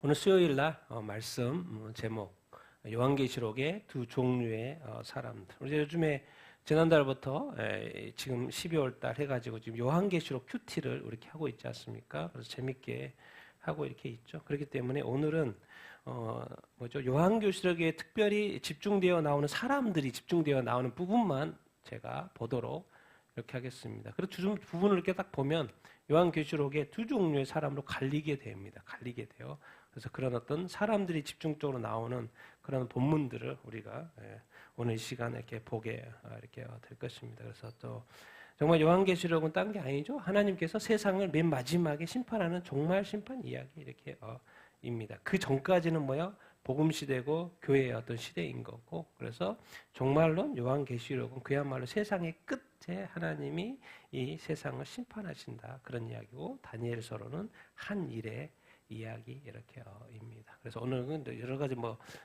오늘 수요일 날 말씀 제목 요한계시록의 두 종류의 사람들. 우리 요즘에 지난달부터 지금 12월 달 해가지고 지금 요한계시록 큐티를 이렇게 하고 있지 않습니까? 그래서 재밌게 하고 이렇게 있죠. 그렇기 때문에 오늘은 요한계시록에 특별히 집중되어 나오는 사람들이 집중되어 나오는 부분만 제가 보도록 이렇게 하겠습니다. 그리고 두 부분을 이렇게 딱 보면 요한계시록의 두 종류의 사람으로 갈리게 됩니다. 갈리게 돼요. 그래서 그런 어떤 사람들이 집중적으로 나오는 그런 본문들을 우리가 오늘 이 시간에 이렇게 보게 이렇게 될 것입니다. 그래서 또 정말 요한계시록은 딴 게 아니죠. 하나님께서 세상을 맨 마지막에 심판하는 종말 심판 이야기 이렇게 입니다. 그 전까지는 뭐야? 복음 시대고 교회의 어떤 시대인 거고, 그래서 종말론 요한계시록은 그야말로 세상의 끝에 하나님이 이 세상을 심판하신다 그런 이야기고, 다니엘서로는 한 일의 이야기 이렇게 입니다. 그래서 오늘은 여러 가지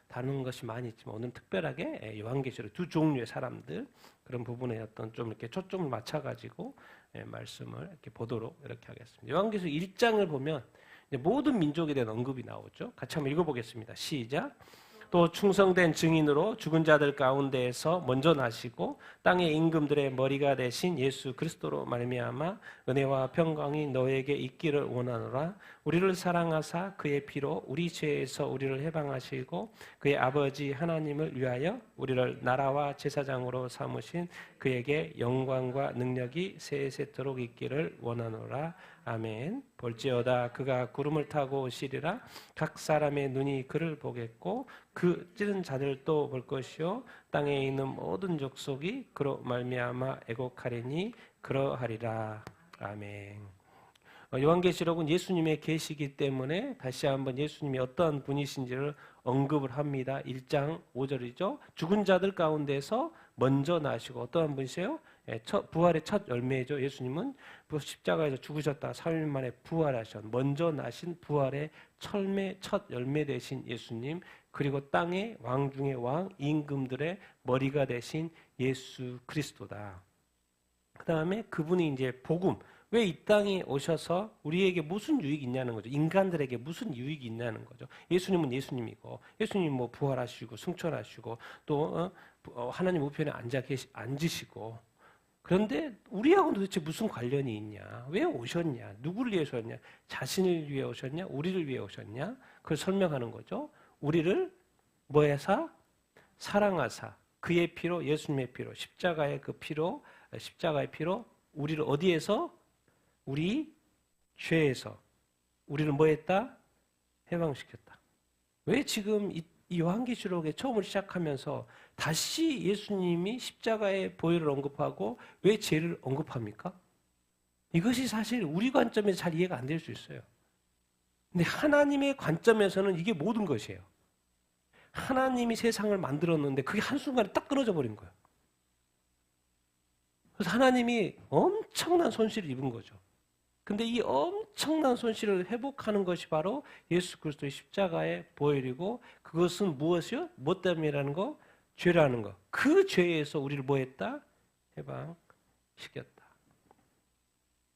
다루는 것이 많이 있지만 오늘 특별하게 요한계시록 두 종류의 사람들 그런 부분에 어떤 좀 이렇게 초점을 맞춰가지고 말씀을 이렇게 보도록 이렇게 하겠습니다. 요한계시록 1장을 보면 모든 민족에 대한 언급이 나오죠. 같이 한번 읽어보겠습니다. 시작. 또 충성된 증인으로 죽은 자들 가운데에서 먼저 나시고 땅의 임금들의 머리가 되신 예수 그리스도로 말미암아 은혜와 평강이 너에게 있기를 원하노라. 우리를 사랑하사 그의 피로 우리 죄에서 우리를 해방하시고 그의 아버지 하나님을 위하여 우리를 나라와 제사장으로 삼으신 그에게 영광과 능력이 세세토록 있기를 원하노라. 아멘. 볼지어다 그가 구름을 타고 오시리라. 각 사람의 눈이 그를 보겠고 그 찌른 자들도 볼 것이요 땅에 있는 모든 족속이 그로 말미암아 애곡하리니 그러하리라. 아멘. 요한계시록은 예수님의 계시이기 때문에 다시 한번 예수님이 어떤 분이신지를 언급을 합니다. 1장 5절이죠. 죽은 자들 가운데서 먼저 나시고 어떠한 분이세요? 부활의 첫 열매죠. 예수님은 십자가에서 죽으셨다 3일 만에 부활하셨. 먼저 나신 부활의 첫 열매 되신 예수님, 그리고 땅의 왕 중의 왕, 임금들의 머리가 되신 예수 그리스도다. 그 다음에 그분이 이제 복음, 왜 이 땅에 오셔서 우리에게 무슨 유익이 있냐는 거죠. 인간들에게 무슨 유익이 있냐는 거죠. 예수님은 예수님이고, 예수님 부활하시고 승천하시고 또 하나님 우편에 앉으시고, 그런데 우리하고는 도대체 무슨 관련이 있냐? 왜 오셨냐? 누구를 위해서 오셨냐? 자신을 위해 오셨냐? 우리를 위해 오셨냐? 그걸 설명하는 거죠. 우리를 뭐해서? 사랑하사 그의 피로, 예수님의 피로, 십자가의 피로 우리를 어디에서? 우리 죄에서 우리를 뭐했다? 해방시켰다. 왜 지금 이 요한계시록에 처음을 시작하면서 다시 예수님이 십자가의 보혈을 언급하고 왜 죄를 언급합니까? 이것이 사실 우리 관점에서 잘 이해가 안 될 수 있어요. 근데 하나님의 관점에서는 이게 모든 것이에요. 하나님이 세상을 만들었는데 그게 한순간에 딱 끊어져 버린 거예요. 그래서 하나님이 엄청난 손실을 입은 거죠. 근데 이 엄청난 손실을 회복하는 것이 바로 예수 그리스도의 십자가의 보혈이고, 그것은 무엇이요? 무엇 때문이라는 거? 죄라는 거. 그 죄에서 우리를 뭐했다? 해방시켰다.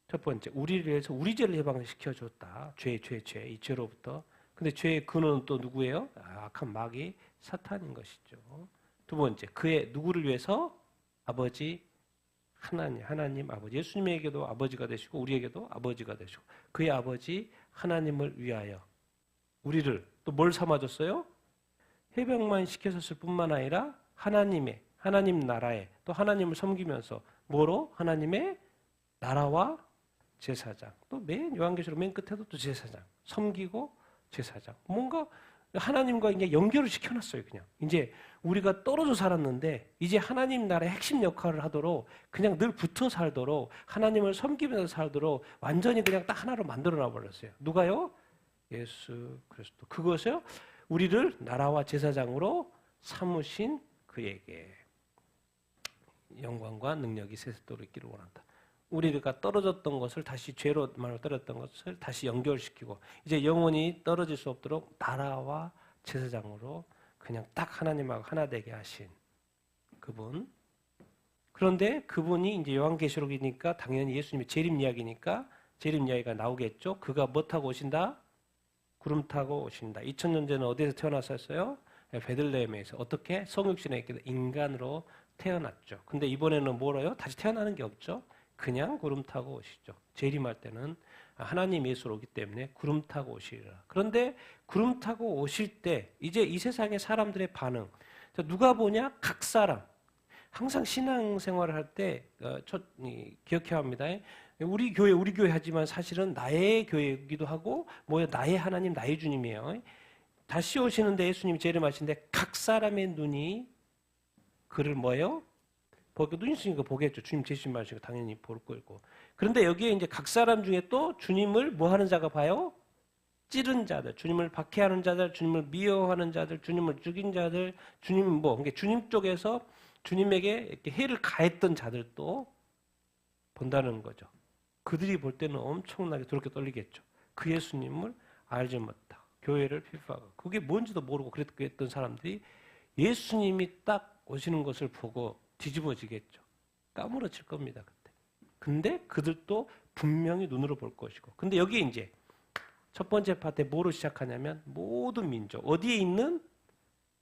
첫 번째, 우리를 위해서 우리 죄를 해방시켜줬다. 죄, 이 죄로부터. 근데 죄의 근원은 또 누구예요? 악한 마귀 사탄인 것이죠. 두 번째, 그의 누구를 위해서? 아버지 하나님 아버지, 예수님에게도 아버지가 되시고 우리에게도 아버지가 되시고 그의 아버지 하나님을 위하여 우리를 또 뭘 삼아줬어요? 해방만 시켜줬을 뿐만 아니라 하나님 나라에 또 하나님을 섬기면서 뭐로? 하나님의 나라와 제사장. 또 요한계시록 맨 끝에도 또 제사장. 섬기고 제사장. 뭔가 하나님과 이제 연결을 시켜놨어요. 그냥 이제 우리가 떨어져 살았는데 이제 하나님 나라의 핵심 역할을 하도록 그냥 늘 붙어 살도록 하나님을 섬기면서 살도록 완전히 그냥 딱 하나로 만들어놔 버렸어요. 누가요? 예수 그리스도. 그것을 우리를 나라와 제사장으로 삼으신 그에게 영광과 능력이 세세토록 있기를 원한다. 우리가 떨어졌던 것을 다시 죄로 떨어졌던 것을 다시 연결시키고 이제 영원히 떨어질 수 없도록 나라와 제사장으로 그냥 딱 하나님하고 하나 되게 하신 그분. 그런데 그분이 이제 요한계시록이니까 당연히 예수님의 재림 이야기니까 재림 이야기가 나오겠죠. 그가 뭐 타고 오신다? 구름 타고 오신다. 2000년 전에 어디에서 태어났었어요? 베들레헴에서. 어떻게? 성육신에 인간으로 태어났죠. 근데 이번에는 뭐래요? 다시 태어나는 게 없죠. 그냥 구름 타고 오시죠. 재림할 때는 하나님 예수로 오기 때문에 구름 타고 오시리라. 그런데 구름 타고 오실 때 이제 이 세상의 사람들의 반응. 누가 보냐? 각 사람. 항상 신앙생활을 할 때 기억해야 합니다. 우리 교회 하지만 사실은 나의 교회이기도 하고 나의 하나님, 나의 주님이에요. 다시 오시는데 예수님이 재림하시는데 각 사람의 눈이 그를 뭐예요? 눈이 있으니까 보겠죠. 주님 재림 하시고 당연히 볼 거고. 그런데 여기에 이제 각 사람 중에 또 주님을 뭐 하는 자가 봐요? 찌른 자들, 주님을 박해하는 자들, 주님을 미워하는 자들, 주님을 죽인 자들, 그러니까 주님 쪽에서 주님에게 이렇게 해를 가했던 자들도 본다는 거죠. 그들이 볼 때는 엄청나게 두렵게 떨리겠죠. 그 예수님을 알지 못하고 교회를 핍박하고 그게 뭔지도 모르고 그랬던 사람들이 예수님이 딱 오시는 것을 보고 뒤집어지겠죠. 까무러칠 겁니다. 그때. 근데 그들도 분명히 눈으로 볼 것이고. 근데 여기에 이제 첫 번째 파트에 뭐로 시작하냐면 모든 민족 어디에 있는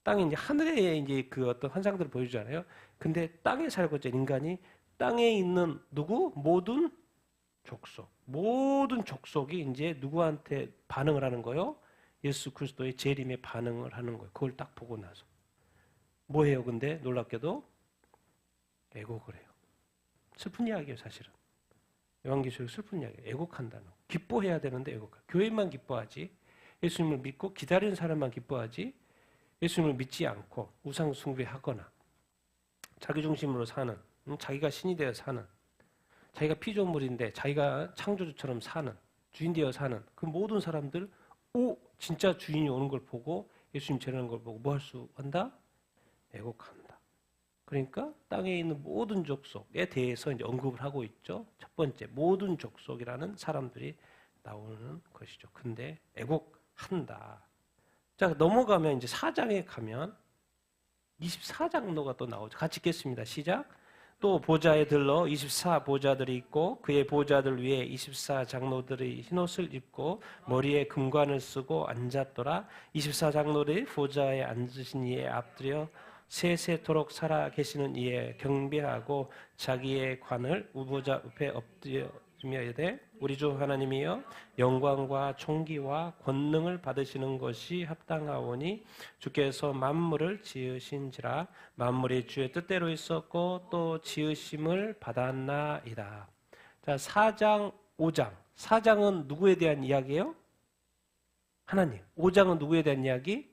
땅에 이제 하늘에 이제 그 어떤 환상들을 보여주잖아요. 근데 땅에 살고 있는 인간이 땅에 있는 누구? 모든 족속이 이제 누구한테 반응을 하는 거예요? 예수 그리스도의 재림에 반응을 하는 거예요. 그걸 딱 보고 나서 뭐해요? 근데 놀랍게도 애곡을 해요. 슬픈 이야기예요, 사실은. 요한계시록 슬픈 이야기예요. 애곡한다는 거. 기뻐해야 되는데 애곡. 교회만 기뻐하지. 예수님을 믿고 기다리는 사람만 기뻐하지. 예수님을 믿지 않고 우상 숭배하거나 자기 중심으로 사는, 자기가 신이 되어 사는, 자기가 피조물인데 자기가 창조주처럼 사는, 주인 되어 사는 그 모든 사람들, 진짜 주인이 오는 걸 보고 예수님 재림하는 걸 보고 뭐 할 수 한다? 애곡한다. 그러니까 땅에 있는 모든 족속에 대해서 이제 언급을 하고 있죠. 첫 번째, 모든 족속이라는 사람들이 나오는 것이죠. 근데 애곡한다. 자, 넘어가면 이제 4장에 가면 24장로가 또 나오죠. 같이 읽겠습니다. 시작. 또 보좌에 들러 24보좌들이 있고 그의 보좌들 위에 24장로들이 흰옷을 입고 머리에 금관을 쓰고 앉았더라. 24장로들이 보좌에 앉으신 이에 앞들여 세세토록 살아 계시는 이에 경배하고 자기의 관을 우보좌 옆에 엎드리며 이르되 우리 주 하나님이여 영광과 총기와 권능을 받으시는 것이 합당하오니 주께서 만물을 지으신지라 만물이 주의 뜻대로 있었고 또 지으심을 받았나이다. 자, 4장 5장 4장은 누구에 대한 이야기예요? 하나님. 5장은 누구에 대한 이야기?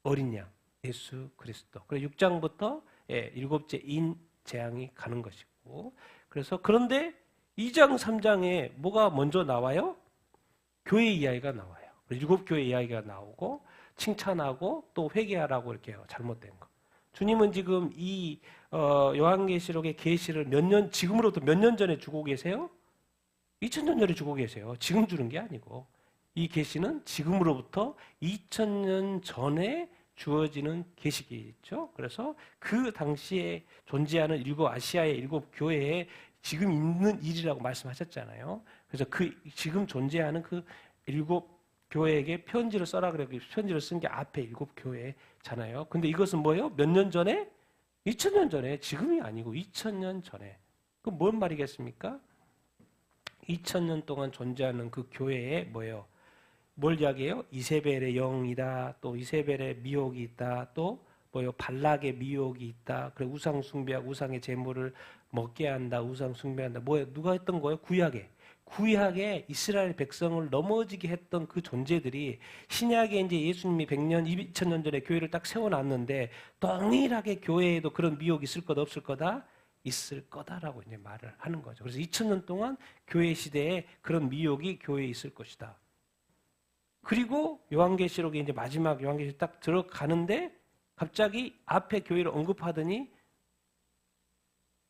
어린 양 예수 그리스도. 그래서 6장부터 일곱째 인 재앙이 가는 것이고, 그래서 그런데 2장 3장에 뭐가 먼저 나와요? 교회 이야기가 나와요. 일곱 교회 이야기가 나오고 칭찬하고 또 회개하라고 이렇게 해요. 잘못된 거. 주님은 지금 이 요한계시록의 계시를 지금으로부터 몇 년 전에 주고 계세요? 2000년 전에 주고 계세요. 지금 주는 게 아니고 이 계시는 지금으로부터 2000년 전에 주어지는 계시겠죠. 그래서 그 당시에 존재하는 아시아의 일곱 교회에 지금 있는 일이라고 말씀하셨잖아요. 그래서 지금 존재하는 그 일곱 교회에게 편지를 써라 그래서 편지를 쓴 게 앞에 일곱 교회잖아요. 근데 이것은 뭐예요? 몇 년 전에? 2000년 전에. 지금이 아니고 2000년 전에. 그럼 뭔 말이겠습니까? 2000년 동안 존재하는 그 교회에 뭐예요? 뭘 이야기해요? 이세벨의 영이다. 또 이세벨의 미혹이 있다. 또 뭐요? 발락의 미혹이 있다. 그래 우상 숭배하고 우상의 제물을 먹게 한다. 우상 숭배한다. 뭐예요? 누가 했던 거예요? 구약에 이스라엘 백성을 넘어지게 했던 그 존재들이 신약에 이제 예수님이 100년, 2000년 전에 교회를 딱 세워놨는데 동일하게 교회에도 그런 미혹이 있을 거다 없을 거다? 있을 거다라고 이제 말을 하는 거죠. 그래서 2000년 동안 교회 시대에 그런 미혹이 교회에 있을 것이다. 그리고 요한계시록에 이제 마지막 요한계시록 딱 들어가는데 갑자기 앞에 교회를 언급하더니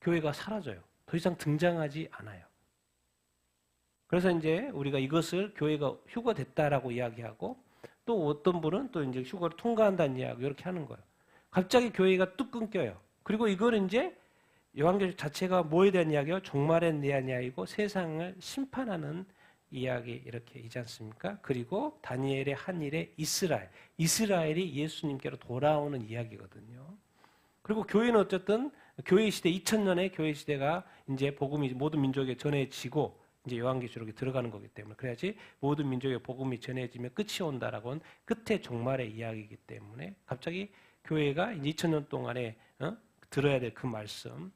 교회가 사라져요. 더 이상 등장하지 않아요. 그래서 이제 우리가 이것을 교회가 휴거됐다라고 이야기하고 또 어떤 분은 또 이제 휴거를 통과한다는 이야기 이렇게 하는 거예요. 갑자기 교회가 뚝 끊겨요. 그리고 이걸 이제 요한계시록 자체가 뭐에 대한 이야기예요? 종말에 대한 이야기고 세상을 심판하는 이야기 이렇게 있지 않습니까? 그리고 다니엘의 한 일에 이스라엘이 예수님께로 돌아오는 이야기거든요. 그리고 교회는 어쨌든 교회 시대 2000년의 교회 시대가 이제 복음이 모든 민족에 전해지고 이제 요한계시록에 들어가는 거기 때문에 그래야지 모든 민족의 복음이 전해지면 끝이 온다라고는 끝의 종말의 이야기이기 때문에 갑자기 교회가 이제 2000년 동안에 들어야 될 그 말씀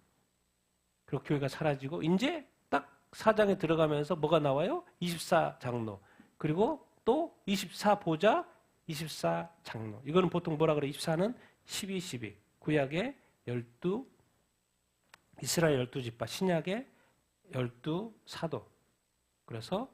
그리고 교회가 사라지고 이제 딱 4장에 들어가면서 뭐가 나와요? 24장로 그리고 또 24보좌 24장로 이거는 보통 뭐라 그래? 24는 12 구약의 12 이스라엘 12지파 신약의 12사도 그래서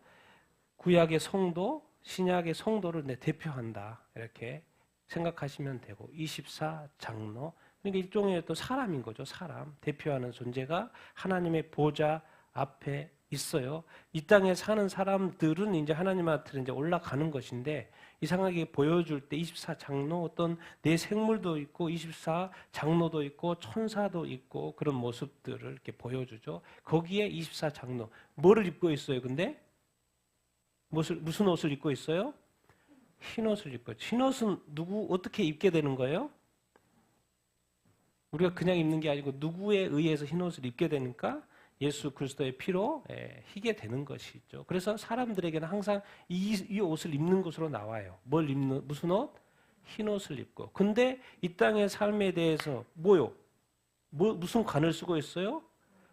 구약의 성도 신약의 성도를 대표한다 이렇게 생각하시면 되고 24장로 그러니까 일종의 또 사람인 거죠. 사람 대표하는 존재가 하나님의 보좌 앞에 있어요. 이 땅에 사는 사람들은 이제 하나님한테 이제 올라가는 것인데 이상하게 보여줄 때 24장로 어떤 내 생물도 있고 24장로도 있고 천사도 있고 그런 모습들을 이렇게 보여주죠. 거기에 24장로 뭐를 입고 있어요? 근데 무슨 옷을 입고 있어요? 흰 옷을 입고 있죠. 흰 옷은 누구 어떻게 입게 되는 거예요? 우리가 그냥 입는 게 아니고 누구에 의해서 흰 옷을 입게 되니까 예수 그리스도의 피로 희게 되는 것이죠. 그래서 사람들에게는 항상 이 옷을 입는 것으로 나와요. 뭘 입는 무슨 옷? 흰 옷을 입고. 근데 이 땅의 삶에 대해서 뭐요? 무슨 관을 쓰고 있어요?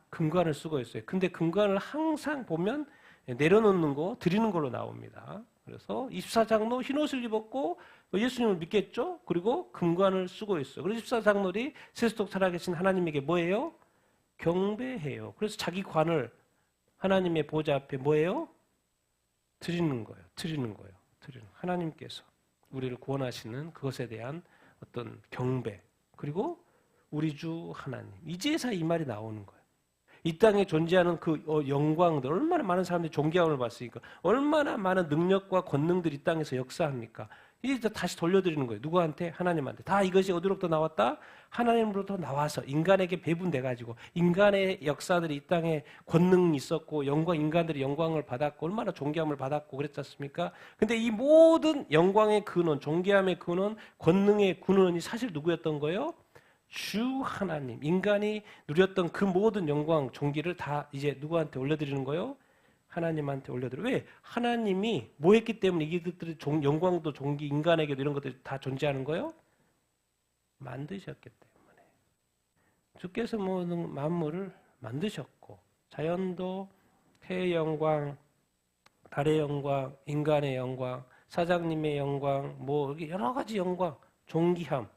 금관을 쓰고 있어요. 근데 금관을 항상 보면 내려놓는 거 드리는 걸로 나옵니다. 그래서 24장로 흰 옷을 입었고 예수님을 믿겠죠? 그리고 금관을 쓰고 있어요. 그래서 24장로들이 세수독 살아계신 하나님에게 뭐예요? 경배해요. 그래서 자기 관을 하나님의 보좌 앞에 뭐예요? 드리는 거예요. 하나님께서 우리를 구원하시는 그것에 대한 어떤 경배 그리고 우리 주 하나님 이제서 이 말이 나오는 거예요. 이 땅에 존재하는 그 영광들 얼마나 많은 사람들이 존귀함을 봤으니까 얼마나 많은 능력과 권능들이 이 땅에서 역사합니까? 이제 다시 돌려드리는 거예요. 누구한테? 하나님한테. 다 이것이 어디로부터 나왔다? 하나님으로부터 나와서 인간에게 배분돼가지고 인간의 역사들이 이 땅에 권능이 있었고 인간들이 영광을 받았고 얼마나 존귀함을 받았고 그랬지 않습니까? 근데 이 모든 영광의 근원, 존귀함의 근원, 권능의 근원이 사실 누구였던 거예요? 주 하나님. 인간이 누렸던 그 모든 영광, 존귀를 다 이제 누구한테 올려드리는 거예요? 하나님한테 올려드려. 왜? 하나님이 뭐 했기 때문에 이것들이 영광도 존귀, 인간에게도 이런 것들이 다 존재하는 거예요? 만드셨기 때문에. 주께서 모든 만물을 만드셨고 자연도 해의 영광, 달의 영광, 인간의 영광, 사장님의 영광, 뭐 여러 가지 영광, 존귀함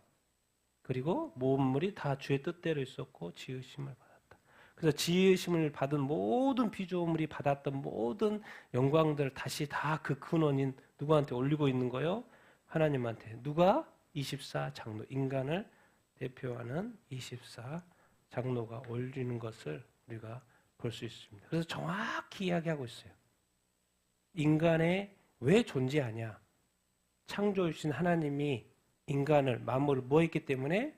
그리고 모든 다 주의 뜻대로 있었고 지으심을 받았다. 그래서 지으심을 받은 모든 피조물이 받았던 모든 영광들 다시 다 그 근원인 누구한테 올리고 있는 거예요? 하나님한테. 누가? 24장로. 인간을 대표하는 24장로가 올리는 것을 우리가 볼 수 있습니다. 그래서 정확히 이야기하고 있어요. 인간에 왜 존재하냐? 창조주신 하나님이 인간을 만물을 뭐 했기 때문에?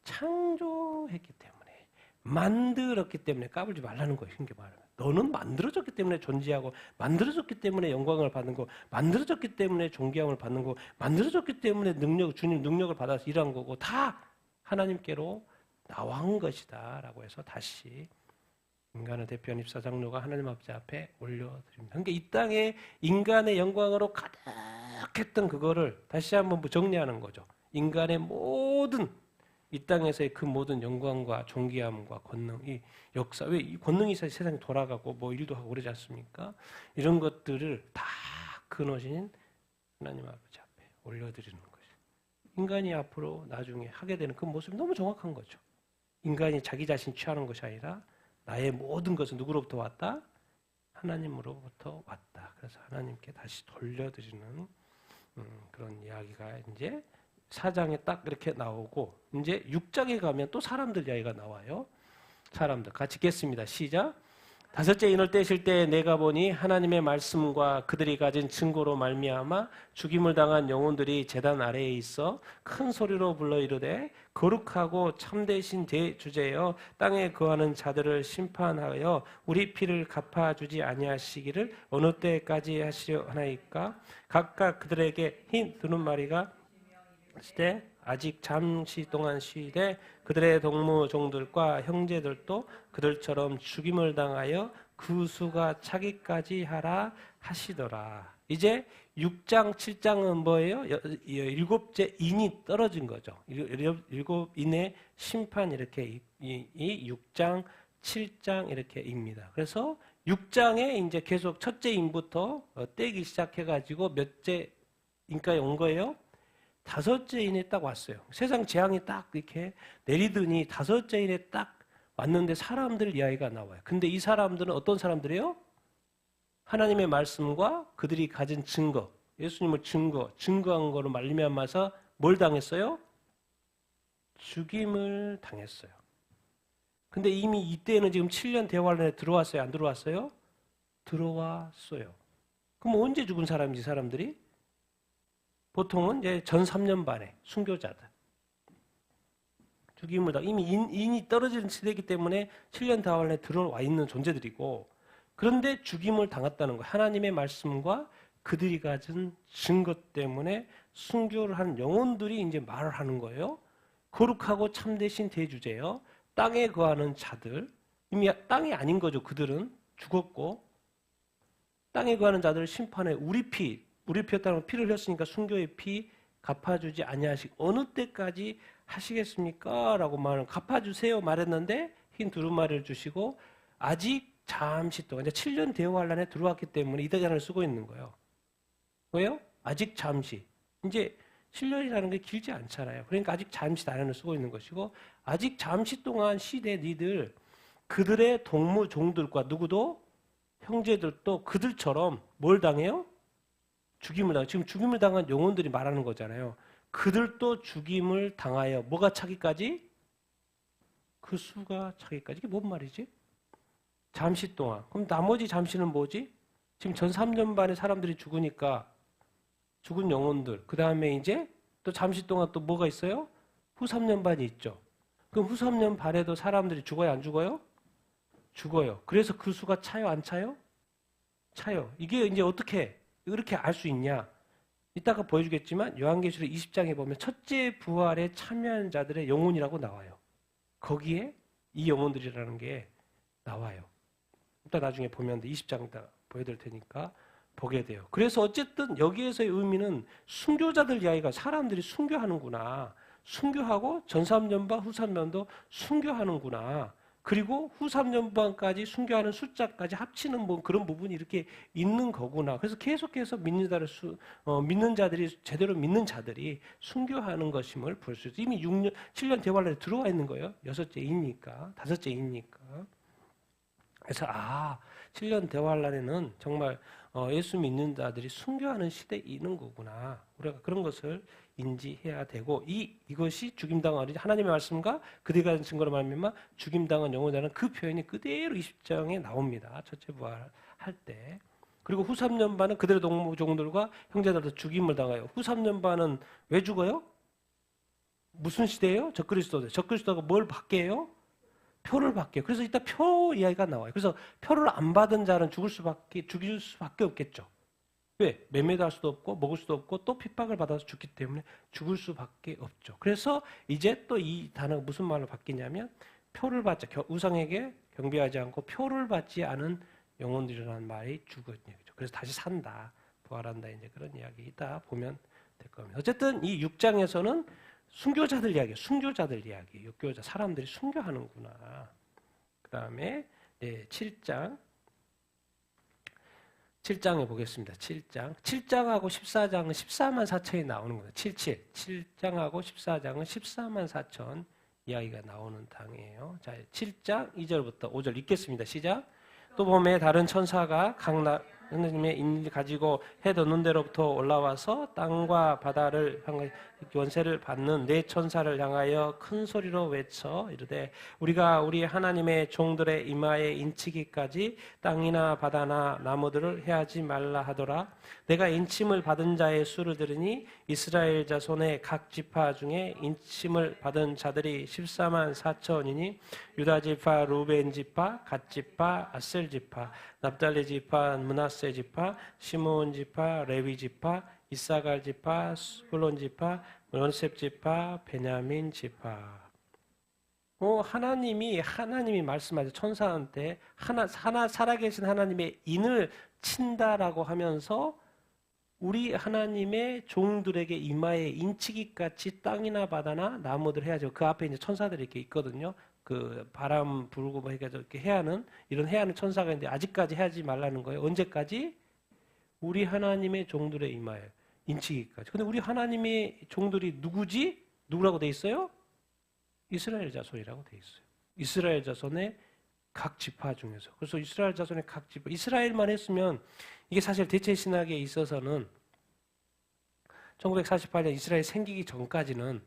창조했기 때문에. 만들었기 때문에 까불지 말라는 거예요. 쉽게 말하면. 너는 만들어졌기 때문에 존재하고 만들어졌기 때문에 영광을 받는 거 만들어졌기 때문에 존귀함을 받는 거 만들어졌기 때문에 주님 능력을 받아서 일한 거고 다 하나님께로 나온 것이다 라고 해서 다시 인간을 대표한 24장로가 하나님 아버지 앞에 올려드립니다. 그러니까 이 땅에 인간의 영광으로 가득했던 그거를 다시 한번 정리하는 거죠. 인간의 모든 이 땅에서의 그 모든 영광과 존귀함과 권능, 이 역사, 왜 이 권능이 있어야 세상이 돌아가고 뭐 일도 하고 그러지 않습니까? 이런 것들을 다 근원신 하나님 아버지 앞에 올려드리는 거죠. 인간이 앞으로 나중에 하게 되는 그 모습이 너무 정확한 거죠. 인간이 자기 자신 취하는 것이 아니라 나의 모든 것은 누구로부터 왔다? 하나님으로부터 왔다. 그래서 하나님께 다시 돌려드리는 그런 이야기가 이제 4장에 딱 이렇게 나오고 이제 6장에 가면 또 사람들 이야기가 나와요. 사람들 같이 읽겠습니다. 시작. 다섯째 인을 떼실 때 내가 보니 하나님의 말씀과 그들이 가진 증거로 말미암아 죽임을 당한 영혼들이 제단 아래에 있어 큰 소리로 불러 이르되 거룩하고 참되신 대주제여 땅에 거하는 자들을 심판하여 우리 피를 갚아주지 아니하시기를 어느 때까지 하시려 하나이까. 각각 그들에게 흰 두루마리가 시되 아직 잠시 동안 쉬되 그들의 동무 종들과 형제들도 그들처럼 죽임을 당하여 그 수가 차기까지 하라 하시더라. 이제 6장 7장은 뭐예요? 일곱째 인이 떨어진 거죠. 일곱 인의 심판 이렇게 이 6장 7장 이렇게입니다. 그래서 6장에 이제 계속 첫째 인부터 떼기 시작해가지고 몇째 인까지 온 거예요? 다섯째 인에 딱 왔어요. 세상 재앙이 딱 이렇게 내리더니 다섯째 인에 딱 왔는데 사람들 이야기가 나와요. 근데 이 사람들은 어떤 사람들이에요? 하나님의 말씀과 그들이 가진 증거, 예수님을 증거한 거로 말미암아서 뭘 당했어요? 죽임을 당했어요. 근데 이미 이때는 지금 7년 대환란에 들어왔어요? 안 들어왔어요? 들어왔어요. 그럼 언제 죽은 사람이지 사람들이? 보통은 이제 전 3년 반에 순교자들. 죽임을 당 이미 인이 떨어지는 시대이기 때문에 7년 대환란에 들어와 있는 존재들이고 그런데 죽임을 당했다는 거예요. 하나님의 말씀과 그들이 가진 증거 때문에 순교를 한 영혼들이 이제 말을 하는 거예요. 거룩하고 참되신 대주제여 땅에 거하는 자들 이미 땅이 아닌 거죠. 그들은 죽었고 땅에 거하는 자들을 심판해 우리 피였다는 건 피를 흘렸으니까 순교의 피 갚아주지 아니하시 어느 때까지 하시겠습니까? 라고 말은 갚아주세요 말했는데 흰 두루마리를 주시고 아직 잠시 동안 이제 7년 대환란에 들어왔기 때문에 이 대장을 쓰고 있는 거예요. 왜요? 아직 잠시. 이제 7년이라는 게 길지 않잖아요. 그러니까 아직 잠시 단어를 쓰고 있는 것이고 아직 잠시 동안 시대 니들 그들의 동무 종들과 누구도 형제들도 그들처럼 뭘 당해요? 죽임을 당해요. 지금 죽임을 당한 영혼들이 말하는 거잖아요. 그들도 죽임을 당하여 뭐가 차기까지? 그 수가 차기까지. 이게 뭔 말이지? 잠시 동안. 그럼 나머지 잠시는 뭐지? 지금 전 3년 반에 사람들이 죽으니까 죽은 영혼들. 그 다음에 이제 또 잠시 동안 또 뭐가 있어요? 후 3년 반이 있죠. 그럼 후 3년 반에도 사람들이 죽어요? 안 죽어요? 죽어요. 그래서 그 수가 차요? 안 차요? 차요. 이게 이제 어떻게 이렇게 알 수 있냐? 이따가 보여주겠지만 요한계시록 20장에 보면 첫째 부활에 참여한 자들의 영혼이라고 나와요. 거기에 이 영혼들이라는 게 나와요. 이따 나중에 보면 20장 다 보여드릴 테니까 보게 돼요. 그래서 어쨌든 여기에서의 의미는 순교자들 이야기가 사람들이 순교하는구나. 순교하고 전 3년반 후 3년도 순교하는구나. 그리고 후 3년반까지 순교하는 숫자까지 합치는 뭐 그런 부분이 이렇게 있는 거구나. 그래서 계속해서 믿는 자들이 제대로 믿는 자들이 순교하는 것임을 볼 수 있어요. 이미 7년 대환란에 들어와 있는 거예요. 여섯째이니까, 다섯째이니까. 그래서 7년 대환란에는 정말 예수 믿는 자들이 순교하는 시대에 있는 거구나. 우리가 그런 것을 인지해야 되고 이것이 죽임당한 어린이 하나님의 말씀과 그들이 가진 증거로 말미암아 죽임당한 영혼이라는 그 표현이 그대로 20장에 나옵니다. 첫째 부활할 때. 그리고 후 3년 반은 그들의 동무종들과 형제들도 죽임을 당하여 후 3년 반은 왜 죽어요? 무슨 시대예요? 적그리스도죠. 적그리스도가 뭘 받게 해요? 표를 받게. 그래서 이따 표 이야기가 나와요. 그래서 표를 안 받은 자는 죽일 수밖에 없겠죠. 왜? 매매도 할 수도 없고 먹을 수도 없고 또 핍박을 받아서 죽기 때문에 죽을 수밖에 없죠. 그래서 이제 또 이 단어가 무슨 말로 바뀌냐면 표를 받지 우상에게 경배하지 않고 표를 받지 않은 영혼들이라는 말이 죽은 얘기죠. 그래서 다시 산다, 부활한다 이제 그런 이야기 이따 보면 될 겁니다. 어쨌든 이 6장에서는 순교자들 이야기, 순교자들 이야기, 육교자 사람들이 순교하는구나. 그 다음에 7장에 보겠습니다. 7장하고 14장은 14만 4천이 나오는 거예요. 7장하고 14장은 14만 4천 이야기가 나오는 당이에요. 자, 7장 2절부터 5절 읽겠습니다. 시작. 또 봄에 다른 천사가 하나님의 인을 가지고 해 돋는 데로부터 올라와서 땅과 바다를 향해 원세를 받는 네 천사를 향하여 큰 소리로 외쳐 이르되 우리가 우리 하나님의 종들의 이마에 인치기까지 땅이나 바다나 나무들을 해하지 말라 하더라. 내가 인침을 받은 자의 수를 들으니 이스라엘 자손의 각 지파 중에 인침을 받은 자들이 14만 4천이니 유다 지파, 루벤 지파, 갓 지파, 아셀 지파, 납달리 지파, 므낫세 지파, 시므온 지파, 레위 지파, 이사갈 지파, 스불론 지파, 요셉 지파, 베냐민 지파. 하나님이 말씀하죠. 천사한테 하나 살아계신 하나님의 인을 친다라고 하면서 우리 하나님의 종들에게 이마에 인치기 같이 땅이나 바다나 나무들 해야죠. 그 앞에 이제 천사들이 이렇게 있거든요. 그 바람 불고 뭐 해가지고 이렇게 이런 해하는 천사가 있는데 아직까지 하지 말라는 거예요. 언제까지? 우리 하나님의 종들의 이마에 인치기까지. 근데 우리 하나님의 종들이 누구지? 누구라고 돼 있어요? 이스라엘 자손이라고 돼 있어요. 이스라엘 자손의 각 지파 중에서. 그래서 이스라엘 자손의 각 지파. 이스라엘만 했으면 이게 사실 대체 신학에 있어서는 1948년 이스라엘 생기기 전까지는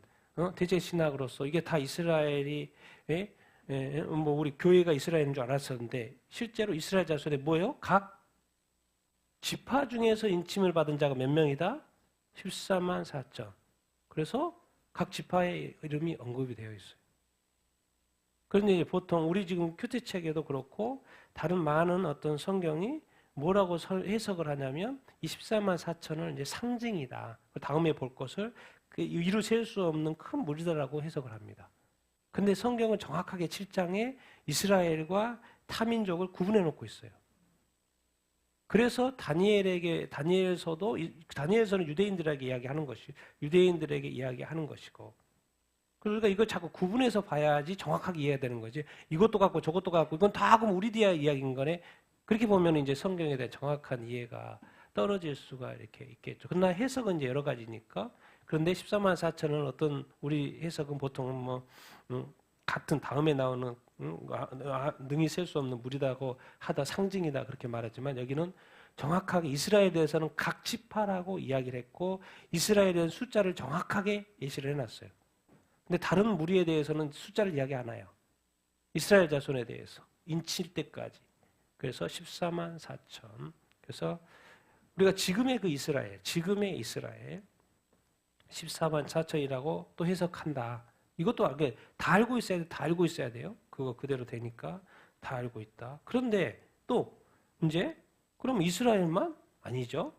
대체 신학으로서 이게 다 이스라엘이 뭐 우리 교회가 이스라엘인 줄 알았었는데 실제로 이스라엘 자손의 뭐예요? 각 지파 중에서 인침을 받은 자가 몇 명이다? 14만 4천. 그래서 각 지파의 이름이 언급이 되어 있어요. 그런데 보통 우리 지금 큐티책에도 그렇고 다른 많은 어떤 성경이 뭐라고 해석을 하냐면 24만 4천은 이제 상징이다. 다음에 볼 것을 이루 셀 수 없는 큰 무리다라고 해석을 합니다. 근데 성경은 정확하게 7장에 이스라엘과 타민족을 구분해 놓고 있어요. 그래서 다니엘서는 유대인들에게 이야기하는 것이고 그러니까 이걸 자꾸 구분해서 봐야지 정확하게 이해가 되는 거지. 이것도 같고 저것도 같고 이건 다 그럼 우리 뒤에 이야기인 거네. 그렇게 보면 이제 성경에 대한 정확한 이해가 떨어질 수가 이렇게 있겠죠. 그러나 해석은 이제 여러 가지니까. 그런데 14만 4천은 어떤 우리 해석은 보통 같은 다음에 나오는 능히 셀 수 없는 무리다고 하다 상징이다 그렇게 말하지만 여기는 정확하게 이스라엘에 대해서는 각 지파라고 이야기를 했고 이스라엘에 대한 숫자를 정확하게 예시를 해놨어요. 근데 다른 무리에 대해서는 숫자를 이야기 안 해요. 이스라엘 자손에 대해서 인칠 때까지. 그래서 14만 4천. 그래서 우리가 지금의 이스라엘 14만 4천이라고 또 해석한다. 이것도 다 알고 있어야 돼요. 그거 그대로 되니까 다 알고 있다. 그런데 또 이제 그럼 이스라엘만? 아니죠.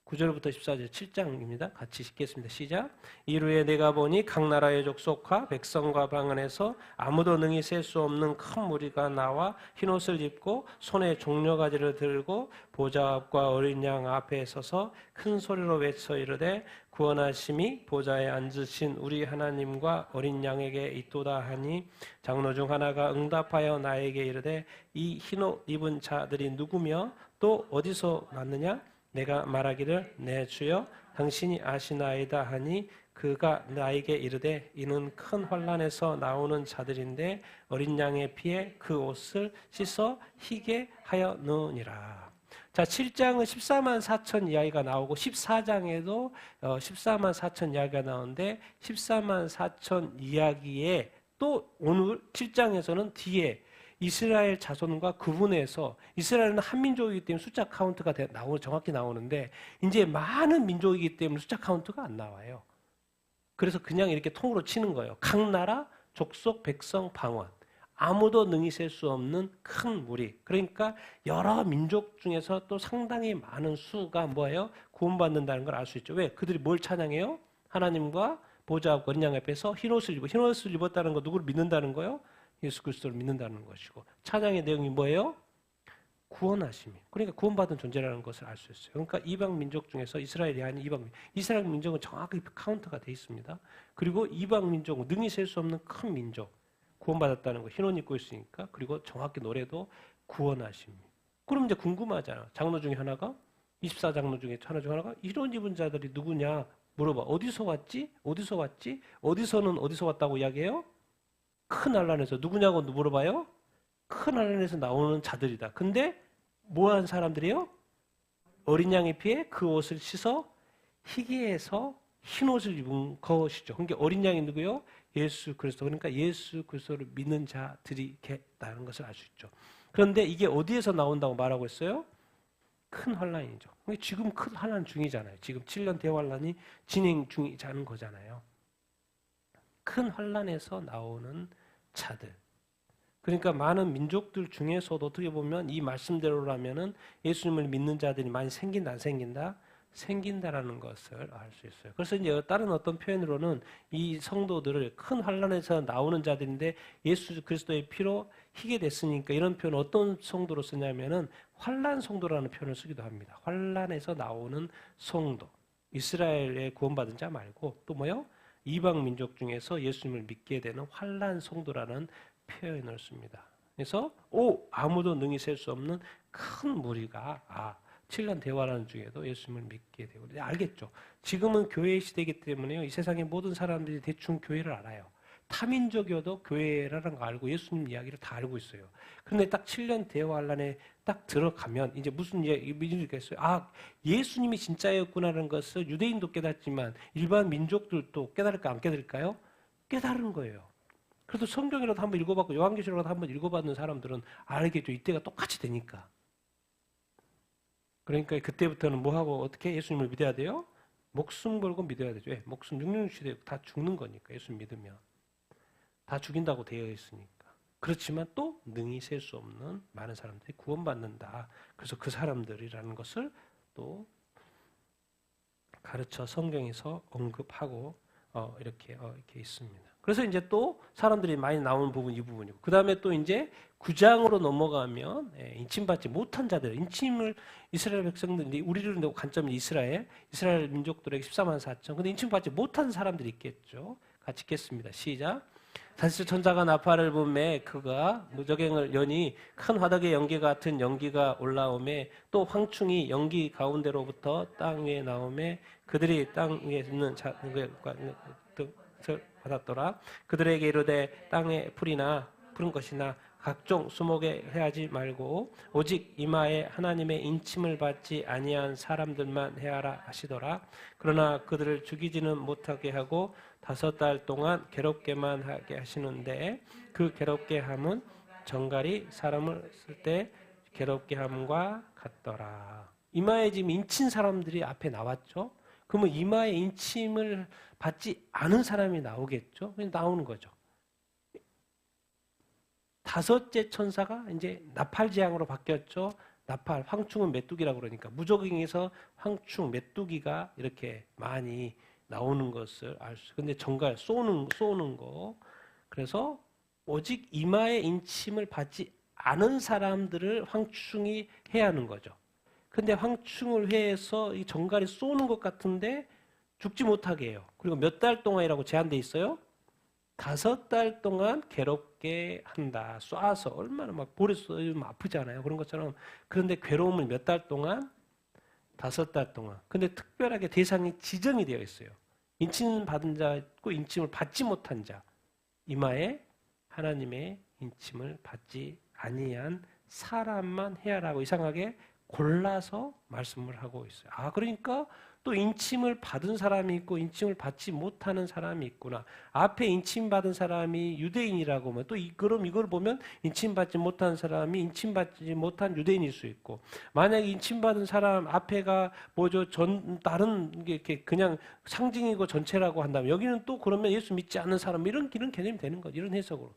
9절부터 14절 7장입니다. 같이 읽겠습니다. 시작. 이후에 내가 보니 각 나라의 족속과 백성과 방언에서 아무도 능히 셀 수 없는 큰 무리가 나와 흰옷을 입고 손에 종려가지를 들고 보좌 앞과 어린 양 앞에 서서 큰 소리로 외쳐 이르되 구원하심이 보좌에 앉으신 우리 하나님과 어린 양에게 있도다 하니 장로 중 하나가 응답하여 나에게 이르되 이 흰옷 입은 자들이 누구며 또 어디서 왔느냐? 내가 말하기를 내 주여 당신이 아시나이다 하니 그가 나에게 이르되 이는 큰 환난에서 나오는 자들인데 어린 양의 피에 그 옷을 씻어 희게 하였느니라. 자, 7장은 14만 4천 이야기가 나오고 14장에도 14만 4천 이야기가 나오는데 14만 4천 이야기에 또 오늘 7장에서는 뒤에 이스라엘 자손과 구분해서 이스라엘은 한 민족이기 때문에 숫자 카운트가 정확히 나오는데 이제 많은 민족이기 때문에 숫자 카운트가 안 나와요. 그래서 그냥 이렇게 통으로 치는 거예요. 각 나라, 족속, 백성, 방언. 아무도 능히 셀 수 없는 큰 무리. 그러니까 여러 민족 중에서 또 상당히 많은 수가 뭐예요? 구원받는다는 걸 알 수 있죠. 왜? 그들이 뭘 찬양해요? 하나님과 보좌 앞 어린 양 앞에서 흰옷을 입었다는 거 누구를 믿는다는 거예요? 예수 그리스도를 믿는다는 것이고 찬양의 내용이 뭐예요? 구원하심이. 그러니까 구원받은 존재라는 것을 알 수 있어요. 그러니까 이방 민족 중에서 이스라엘이 아닌 이스라엘 민족은 정확히 카운트가 돼 있습니다. 그리고 이방 민족은 능히 셀 수 없는 큰 민족 구원받았다는 거 흰옷 입고 있으니까 그리고 정확히 노래도 구원하심이. 그럼 이제 궁금하잖아. 장로 중에 하나가 24장로 중에 하나가 흰옷 입은 자들이 누구냐 물어봐. 어디서 왔지? 어디서는 어디서 왔다고 이야기해요? 큰 환난에서 누구냐고 물어봐요? 큰 환난에서 나오는 자들이다. 근데 뭐한 사람들이요? 어린 양의 피에 그 옷을 씻어 희게 해서 흰 옷을 입은 것이죠. 그러니까 어린 양이 누구요? 예수 그리스도. 그러니까 예수 그리스도를 믿는 자들이겠다는 것을 알 수 있죠. 그런데 이게 어디에서 나온다고 말하고 있어요? 큰 환란이죠. 지금 큰 환란 중이잖아요. 지금 7년 대환란이 진행 중이자는 거잖아요. 큰 환란에서 나오는 자들. 그러니까 많은 민족들 중에서도 어떻게 보면 이 말씀대로라면은 예수님을 믿는 자들이 많이 생긴다, 안 생긴다? 생긴다라는 것을 알 수 있어요. 그래서 이제 다른 어떤 표현으로는 이 성도들을 큰 환란에서 나오는 자들인데 예수 그리스도의 피로 희게 됐으니까 이런 표현 어떤 성도로 쓰냐면은 환란 성도라는 표현을 쓰기도 합니다. 환란에서 나오는 성도. 이스라엘에 구원받은 자 말고 또 뭐요? 이방 민족 중에서 예수님을 믿게 되는 환란 성도라는 표현을 씁니다. 그래서 아무도 능히 셀 수 없는 큰 무리가 7년 대환란 중에도 예수님을 믿게 되고 알겠죠. 지금은 교회 시대이기 때문에요. 이 세상의 모든 사람들이 대충 교회를 알아요. 타민족이어도 교회라는 거 알고 예수님 이야기를 다 알고 있어요. 그런데 딱 7년 대환란에 딱 들어가면 이제 무슨 이야기가 있어요. 예수님이 진짜였구나라는 것을 유대인도 깨닫지만 일반 민족들도 깨달을까 안 깨달을까요? 깨달은 거예요. 그래도 성경이라도 한번 읽어봤고 요한계시록이라도 한번 읽어봤는 사람들은 알겠죠. 이때가 똑같이 되니까. 그러니까 그때부터는 뭐하고 어떻게 예수님을 믿어야 돼요? 목숨 걸고 믿어야 되죠. 왜? 목숨 6년 시대 다 죽는 거니까 예수님 믿으면. 다 죽인다고 되어 있으니까. 그렇지만 또 능히 셀 수 없는 많은 사람들이 구원받는다. 그래서 그 사람들이라는 것을 또 가르쳐 성경에서 언급하고 이렇게 있습니다. 그래서 이제 또 사람들이 많이 나오는 부분 이 부분이고 그 다음에 또 이제 9장으로 넘어가면 인침받지 못한 자들 인침을 이스라엘 백성들 우리를 관점이 이스라엘 민족들에게 14만 4천 근데 인침받지 못한 사람들이 있겠죠. 같이 읽겠습니다. 시작. 다시 천사가 나팔을 불매 그가 무저갱을 여니 큰 화덕의 연기 같은 연기가 올라오매 또 황충이 연기 가운데로부터 땅 위에 나오매 그들이 땅 위에 있는 자들과 받았더라. 그들에게 이르되 땅의 풀이나 푸른 것이나 각종 수목에 해하지 말고 오직 이마에 하나님의 인침을 받지 아니한 사람들만 해하라 하시더라. 그러나 그들을 죽이지는 못하게 하고 5달 동안 괴롭게만 하게 하시는데 그 괴롭게 함은 정갈이 사람을 쓸 때 괴롭게 함과 같더라. 이마에 지금 인친 사람들이 앞에 나왔죠. 그러면 이마에 인침을 받지 않은 사람이 나오겠죠. 나오는 거죠. 5째 천사가 이제 나팔재앙으로 바뀌었죠. 나팔, 황충은 메뚜기라고 그러니까 무적행에서 황충, 메뚜기가 이렇게 많이 나오는 것을 알 수. 근데 정갈 쏘는 거. 그래서 오직 이마에 인침을 받지 않은 사람들을 황충이 해야 하는 거죠. 근데 황충을 해서 이 정갈이 쏘는 것 같은데 죽지 못하게 해요. 그리고 몇 달 동안이라고 제한돼 있어요? 5달 동안 괴롭게 한다. 쏴서 얼마나 막 볼에 쏘면 아프잖아요. 그런 것처럼. 그런데 괴로움을 몇 달 동안? 5달 동안. 근데 특별하게 대상이 지정이 되어 있어요. 인침 받은 자 있고 인침을 받지 못한 자. 이마에 하나님의 인침을 받지 아니한 사람만 해야라고 이상하게 골라서 말씀을 하고 있어요. 그러니까 또 인침을 받은 사람이 있고 인침을 받지 못하는 사람이 있구나. 앞에 인침받은 사람이 유대인이라고 하면 또 그럼 이걸 보면 인침받지 못한 사람이 인침받지 못한 유대인일 수 있고 만약에 인침받은 사람 앞에가 뭐죠? 다른 게 이렇게 그냥 상징이고 전체라고 한다면 여기는 또 그러면 예수 믿지 않는 사람 이런 개념이 되는 거죠. 이런 해석으로.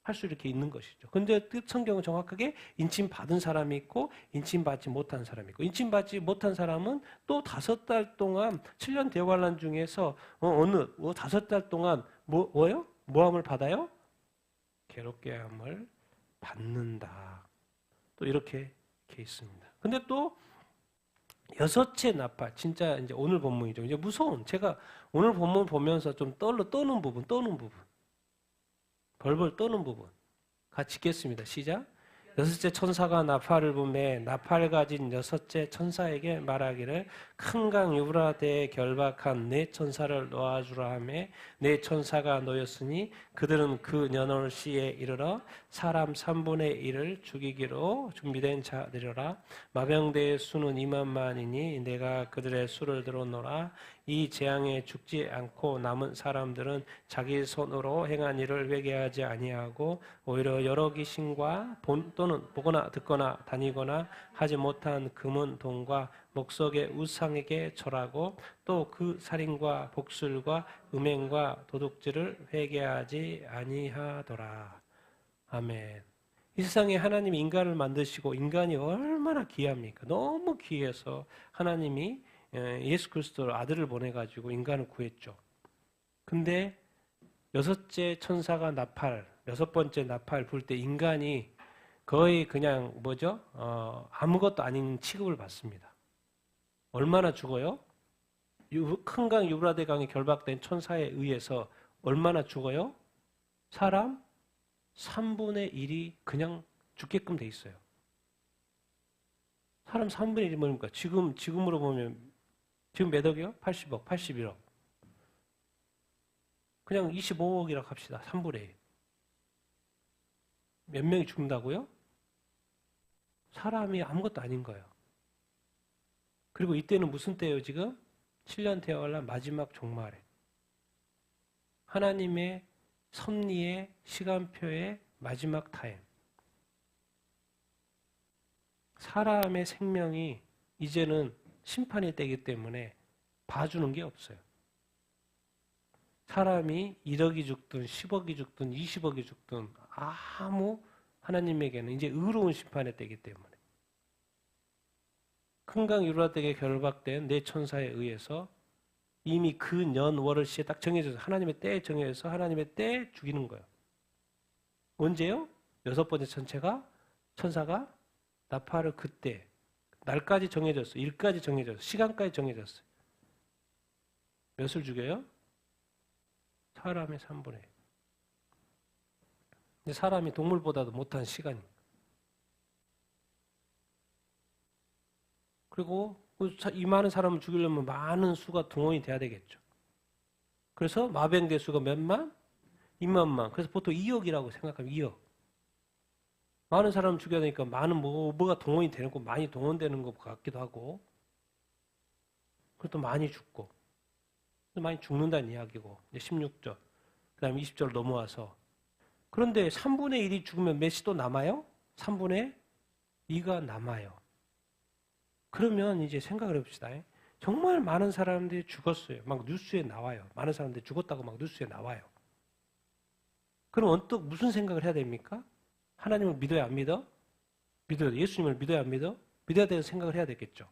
할 수 이렇게 있는 것이죠. 그런데 성경은 정확하게 인침받은 사람이 있고 인침받지 못한 사람이 있고 인침받지 못한 사람은 또 5달 동안 7년 대환란 중에서 5달 동안 뭐요? 모함을 받아요? 괴롭게 함을 받는다. 또 이렇게 있습니다. 근데 또 6째 나팔 진짜 이제 오늘 본문이죠. 이제 무서운 제가 오늘 본문 보면서 좀 떠는 부분 벌벌 떠는 부분 같이 읽겠습니다. 시작. 6째 천사가 나팔을 불매 나팔 가진 6째 천사에게 말하기를 큰 강 유브라데에 결박한 네 천사를 놓아주라 하매 네 천사가 놓였으니 그들은 그 연월 시에 이르러 사람 3분의 1을 죽이기로 준비된 자들이라. 마병대의 수는 2만만이니 내가 그들의 수를 들었노라. 이 재앙에 죽지 않고 남은 사람들은 자기 손으로 행한 일을 회개하지 아니하고 오히려 여러 귀신과 또는 보거나 듣거나 다니거나 하지 못한 금은 돈과 목석의 우상에게 절하고 또 그 살인과 복술과 음행과 도둑질을 회개하지 아니하더라. 아멘. 이 세상에 하나님이 인간을 만드시고 인간이 얼마나 귀합니까? 너무 귀해서 하나님이 예수 그리스도 아들을 보내가지고 인간을 구했죠. 근데 여섯째 천사가 여섯 번째 나팔 불 때 인간이 거의 그냥 아무것도 아닌 취급을 받습니다. 얼마나 죽어요? 큰 강 유브라데 강에 결박된 천사에 의해서 얼마나 죽어요? 사람 3분의 1이 그냥 죽게끔 돼 있어요. 사람 3분의 1이 뭡니까? 지금으로 보면 지금 몇 억이요? 80억, 81억. 그냥 25억이라고 합시다. 3분의 1. 몇 명이 죽는다고요? 사람이 아무것도 아닌 거예요. 그리고 이때는 무슨 때예요, 지금? 7년 태어날 마지막 종말에. 하나님의 섭리의 시간표의 마지막 타임. 사람의 생명이 이제는 심판이 되기 때문에 봐주는 게 없어요. 사람이 1억이 죽든 10억이 죽든 20억이 죽든 아무 하나님에게는 이제 의로운 심판의 때이기 때문에 큰 강 유브라데에 결박된 네 천사에 의해서 이미 그 년월을 시에 딱 정해져서 하나님의 때에 정해져서 하나님의 때에 죽이는 거예요. 언제요? 여섯 번째 천사가 나팔을 그때 날까지 정해졌어요. 일까지 정해졌어요. 시간까지 정해졌어요. 몇을 죽여요? 사람의 3분의 1. 근데 사람이 동물보다도 못한 시간이. 그리고 이 많은 사람을 죽이려면 많은 수가 동원이 돼야 되겠죠. 그래서 마병대 수가 몇만? 2만만. 그래서 보통 2억이라고 생각하면 2억. 많은 사람을 죽여야 되니까 많은 뭐가 동원이 되는 거 많이 동원되는 것 같기도 하고 그것도 많이 죽고 많이 죽는다는 이야기고 이제 16절 그 다음에 20절 넘어와서 그런데 3분의 1이 죽으면 몇이 또 남아요? 3분의 2가 남아요. 그러면 이제 생각을 해봅시다. 정말 많은 사람들이 죽었어요. 막 뉴스에 나와요. 많은 사람들이 죽었다고 막 뉴스에 나와요. 그럼 언뜻 무슨 생각을 해야 됩니까? 하나님을 믿어야 안 믿어? 믿어야 돼. 예수님을 믿어야 안 믿어? 믿어야 되는 생각을 해야 되겠죠.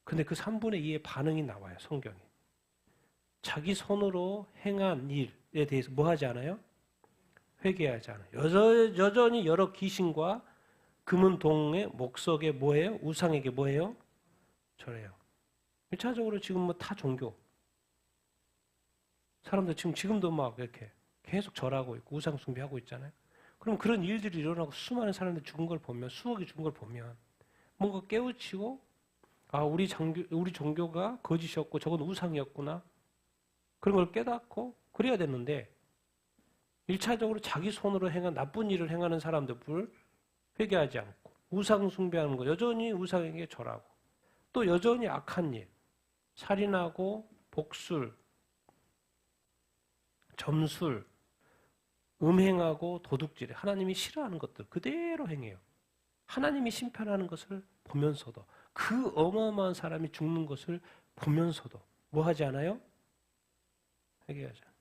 근데 그 3분의 2의 반응이 나와요. 성경에. 자기 손으로 행한 일에 대해서 뭐 하지 않아요? 회개하지 않아요. 여전히 여러 귀신과 금은 동의 목석에 뭐예요? 우상에게 뭐예요? 절해요. 1차적으로 지금 뭐 타 종교 사람들 지금도 막 이렇게 계속 절하고 있고 우상 숭배하고 있잖아요. 그럼 그런 일들이 일어나고 수많은 사람들이 죽은 걸 보면 수억이 죽은 걸 보면 뭔가 깨우치고 우리 종교가 거짓이었고 저건 우상이었구나. 그런 걸 깨닫고 그래야 되는데 1차적으로 자기 손으로 행한 나쁜 일을 행하는 사람들을 회개하지 않고 우상 숭배하는 거 여전히 우상에게 절하고 또 여전히 악한 일 살인하고 복술 점술 음행하고 도둑질 하나님이 싫어하는 것들 그대로 행해요. 하나님이 심판하는 것을 보면서도 그 어마어마한 사람이 죽는 것을 보면서도 뭐 하지 않아요? 회개하지 않아요.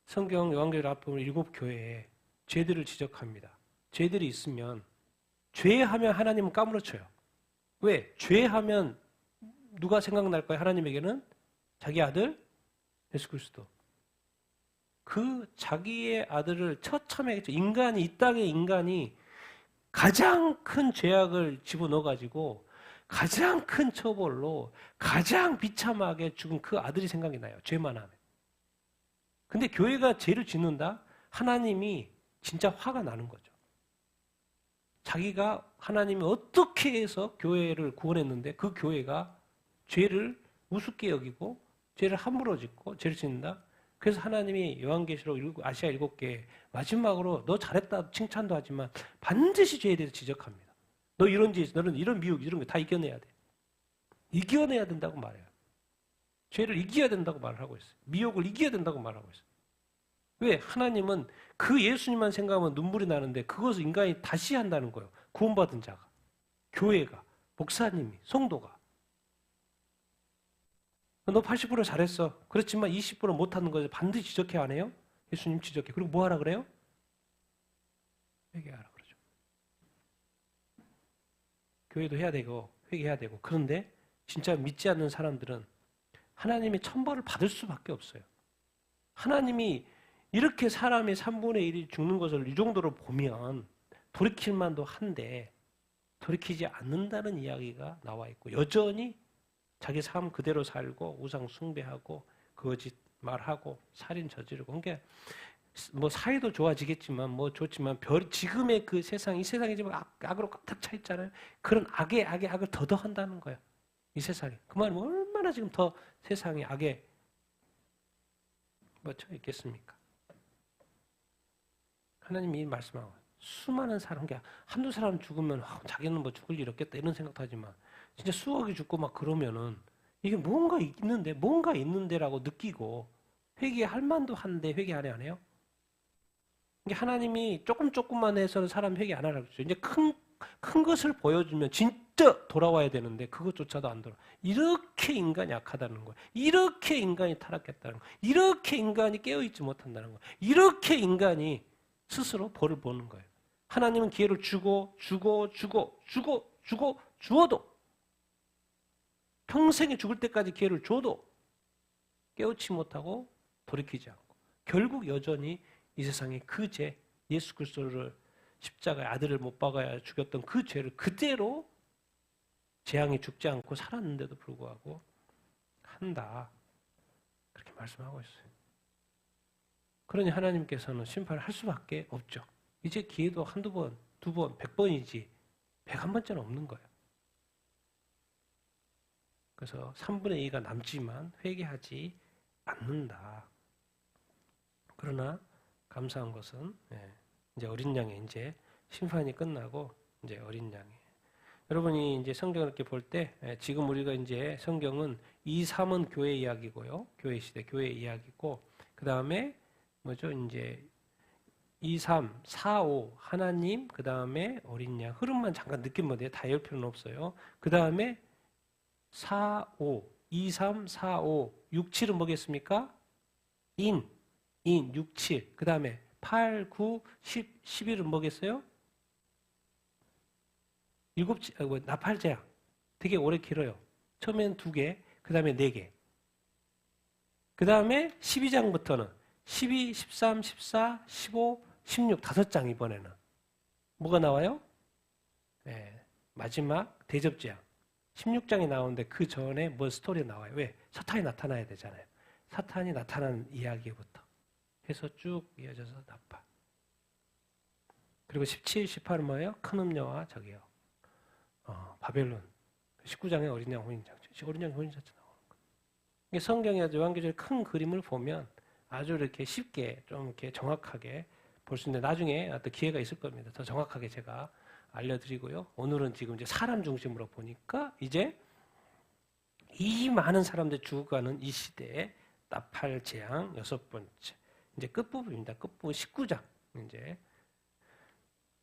성경 요한계시록 앞에 보면 7교회에 죄들을 지적합니다. 죄들이 있으면 죄하면 하나님은 까무러쳐요. 왜? 죄하면 누가 생각날까요? 하나님에게는 자기 아들 예수 그리스도. 그 자기의 아들을 처참하게 인간이 이 땅의 인간이 가장 큰 죄악을 집어넣어가지고 가장 큰 처벌로 가장 비참하게 죽은 그 아들이 생각이 나요. 죄만 하면. 근데 교회가 죄를 짓는다? 하나님이 진짜 화가 나는 거죠. 자기가 하나님이 어떻게 해서 교회를 구원했는데 그 교회가 죄를 우습게 여기고 죄를 함부로 짓고 죄를 짓는다. 그래서 하나님이 요한계시록 아시아 7개 마지막으로 너 잘했다 칭찬도 하지만 반드시 죄에 대해서 지적합니다. 너 이런 죄, 너는 이런 미혹 이런 거 다 이겨내야 돼. 이겨내야 된다고 말해요. 죄를 이겨야 된다고 말을 하고 있어요. 미혹을 이겨야 된다고 말하고 있어요. 왜? 하나님은 그 예수님만 생각하면 눈물이 나는데 그것을 인간이 다시 한다는 거예요. 구원받은 자가, 교회가, 목사님이, 성도가. 너 80% 잘했어. 그렇지만 20% 못하는 것을 반드시 지적해 안 해요? 예수님 지적해. 그리고 뭐 하라 그래요? 회개하라 그러죠. 교회도 해야 되고 회개해야 되고. 그런데 진짜 믿지 않는 사람들은 하나님의 천벌을 받을 수밖에 없어요. 하나님이 이렇게 사람의 3분의 1이 죽는 것을 이 정도로 보면 돌이킬 만도 한데 돌이키지 않는다는 이야기가 나와 있고 여전히 자기 삶 그대로 살고 우상 숭배하고 거짓 말하고 살인 저지르고 그러니까 뭐 사회도 좋아지겠지만 뭐 좋지만 지금의 그 세상 이 세상이 지금 악으로 가득 차 있잖아요. 그런 악의 악을 더더한다는 거예요. 이 세상에. 그 말은 얼마나 지금 더 세상이 악에 묻혀 있겠습니까? 하나님이 말씀하고 수많은 사람, 한두 사람 죽으면 자기는 뭐 죽을 일 없겠다 이런 생각도 하지만 진짜 수억이 죽고 막 그러면은 이게 뭔가 있는데라고 느끼고 회개할 만도 한데 회개 안 해요? 이게 하나님이 조금만 해서는 사람 회개 안 하라고 그러죠. 이제 큰 것을 보여주면 진짜 돌아와야 되는데 그것조차도 안 돌아. 이렇게 인간이 약하다는 거예요. 이렇게 인간이 타락했다는 거예요. 이렇게 인간이 깨어있지 못한다는 거예요. 이렇게 인간이 스스로 벌을 보는 거예요. 하나님은 기회를 주어도 평생에 죽을 때까지 기회를 줘도 깨우치 못하고 돌이키지 않고 결국 여전히 이 세상에 그 죄, 예수 그리스도를 십자가에 아들을 못 박아야 죽였던 그 죄를 그대로 재앙에 죽지 않고 살았는데도 불구하고 한다. 그렇게 말씀하고 있어요. 그러니 하나님께서는 심판을 할 수밖에 없죠. 이제 기회도 한두 번, 두 번, 100번이지 101번째는 없는 거예요. 그래서 3분의 2가 남지만 회개하지 않는다. 그러나 감사한 것은 이제 어린 양의 이제 심판이 끝나고 이제 어린 양의 여러분이 이제 성경을 이렇게 볼 때 지금 우리가 이제 성경은 2, 3은 교회 이야기고요. 교회 시대 교회 이야기고 그 다음에 뭐죠? 이제 2, 3, 4, 5 하나님 그 다음에 어린 양 흐름만 잠깐 느끼면 돼요. 다 외울 필요는 없어요. 그 다음에 4, 5, 2, 3, 4, 5, 6, 7은 뭐겠습니까? 6, 7. 그 다음에 8, 9, 10, 11은 뭐겠어요? 나팔제약. 되게 오래 길어요. 처음엔 2개, 그 다음에 4개. 그 다음에 12장부터는 12, 13, 14, 15, 16, 5장 이번에는. 뭐가 나와요? 마지막 대접제약. 16장이 나오는데 그 전에 뭐 스토리 나와요. 왜? 사탄이 나타나야 되잖아요. 사탄이 나타나는 이야기부터 해서 쭉 이어져서 나팔. 그리고 17, 18은 뭐예요? 큰 음녀와 저기요. 바벨론. 19장에 어린 양 혼인잔치. 어린 양 혼인잔치 나오는 거예요. 이게 성경의 요한계시록 큰 그림을 보면 아주 이렇게 쉽게 좀 이렇게 정확하게 볼 수 있는데 나중에 어떤 기회가 있을 겁니다. 더 정확하게 제가 알려드리고요. 오늘은 지금 이제 사람 중심으로 보니까 이제 이 많은 사람들이 죽어가는 이 시대에 나팔 재앙 6번째. 이제 끝부분입니다. 끝부분 19장. 이제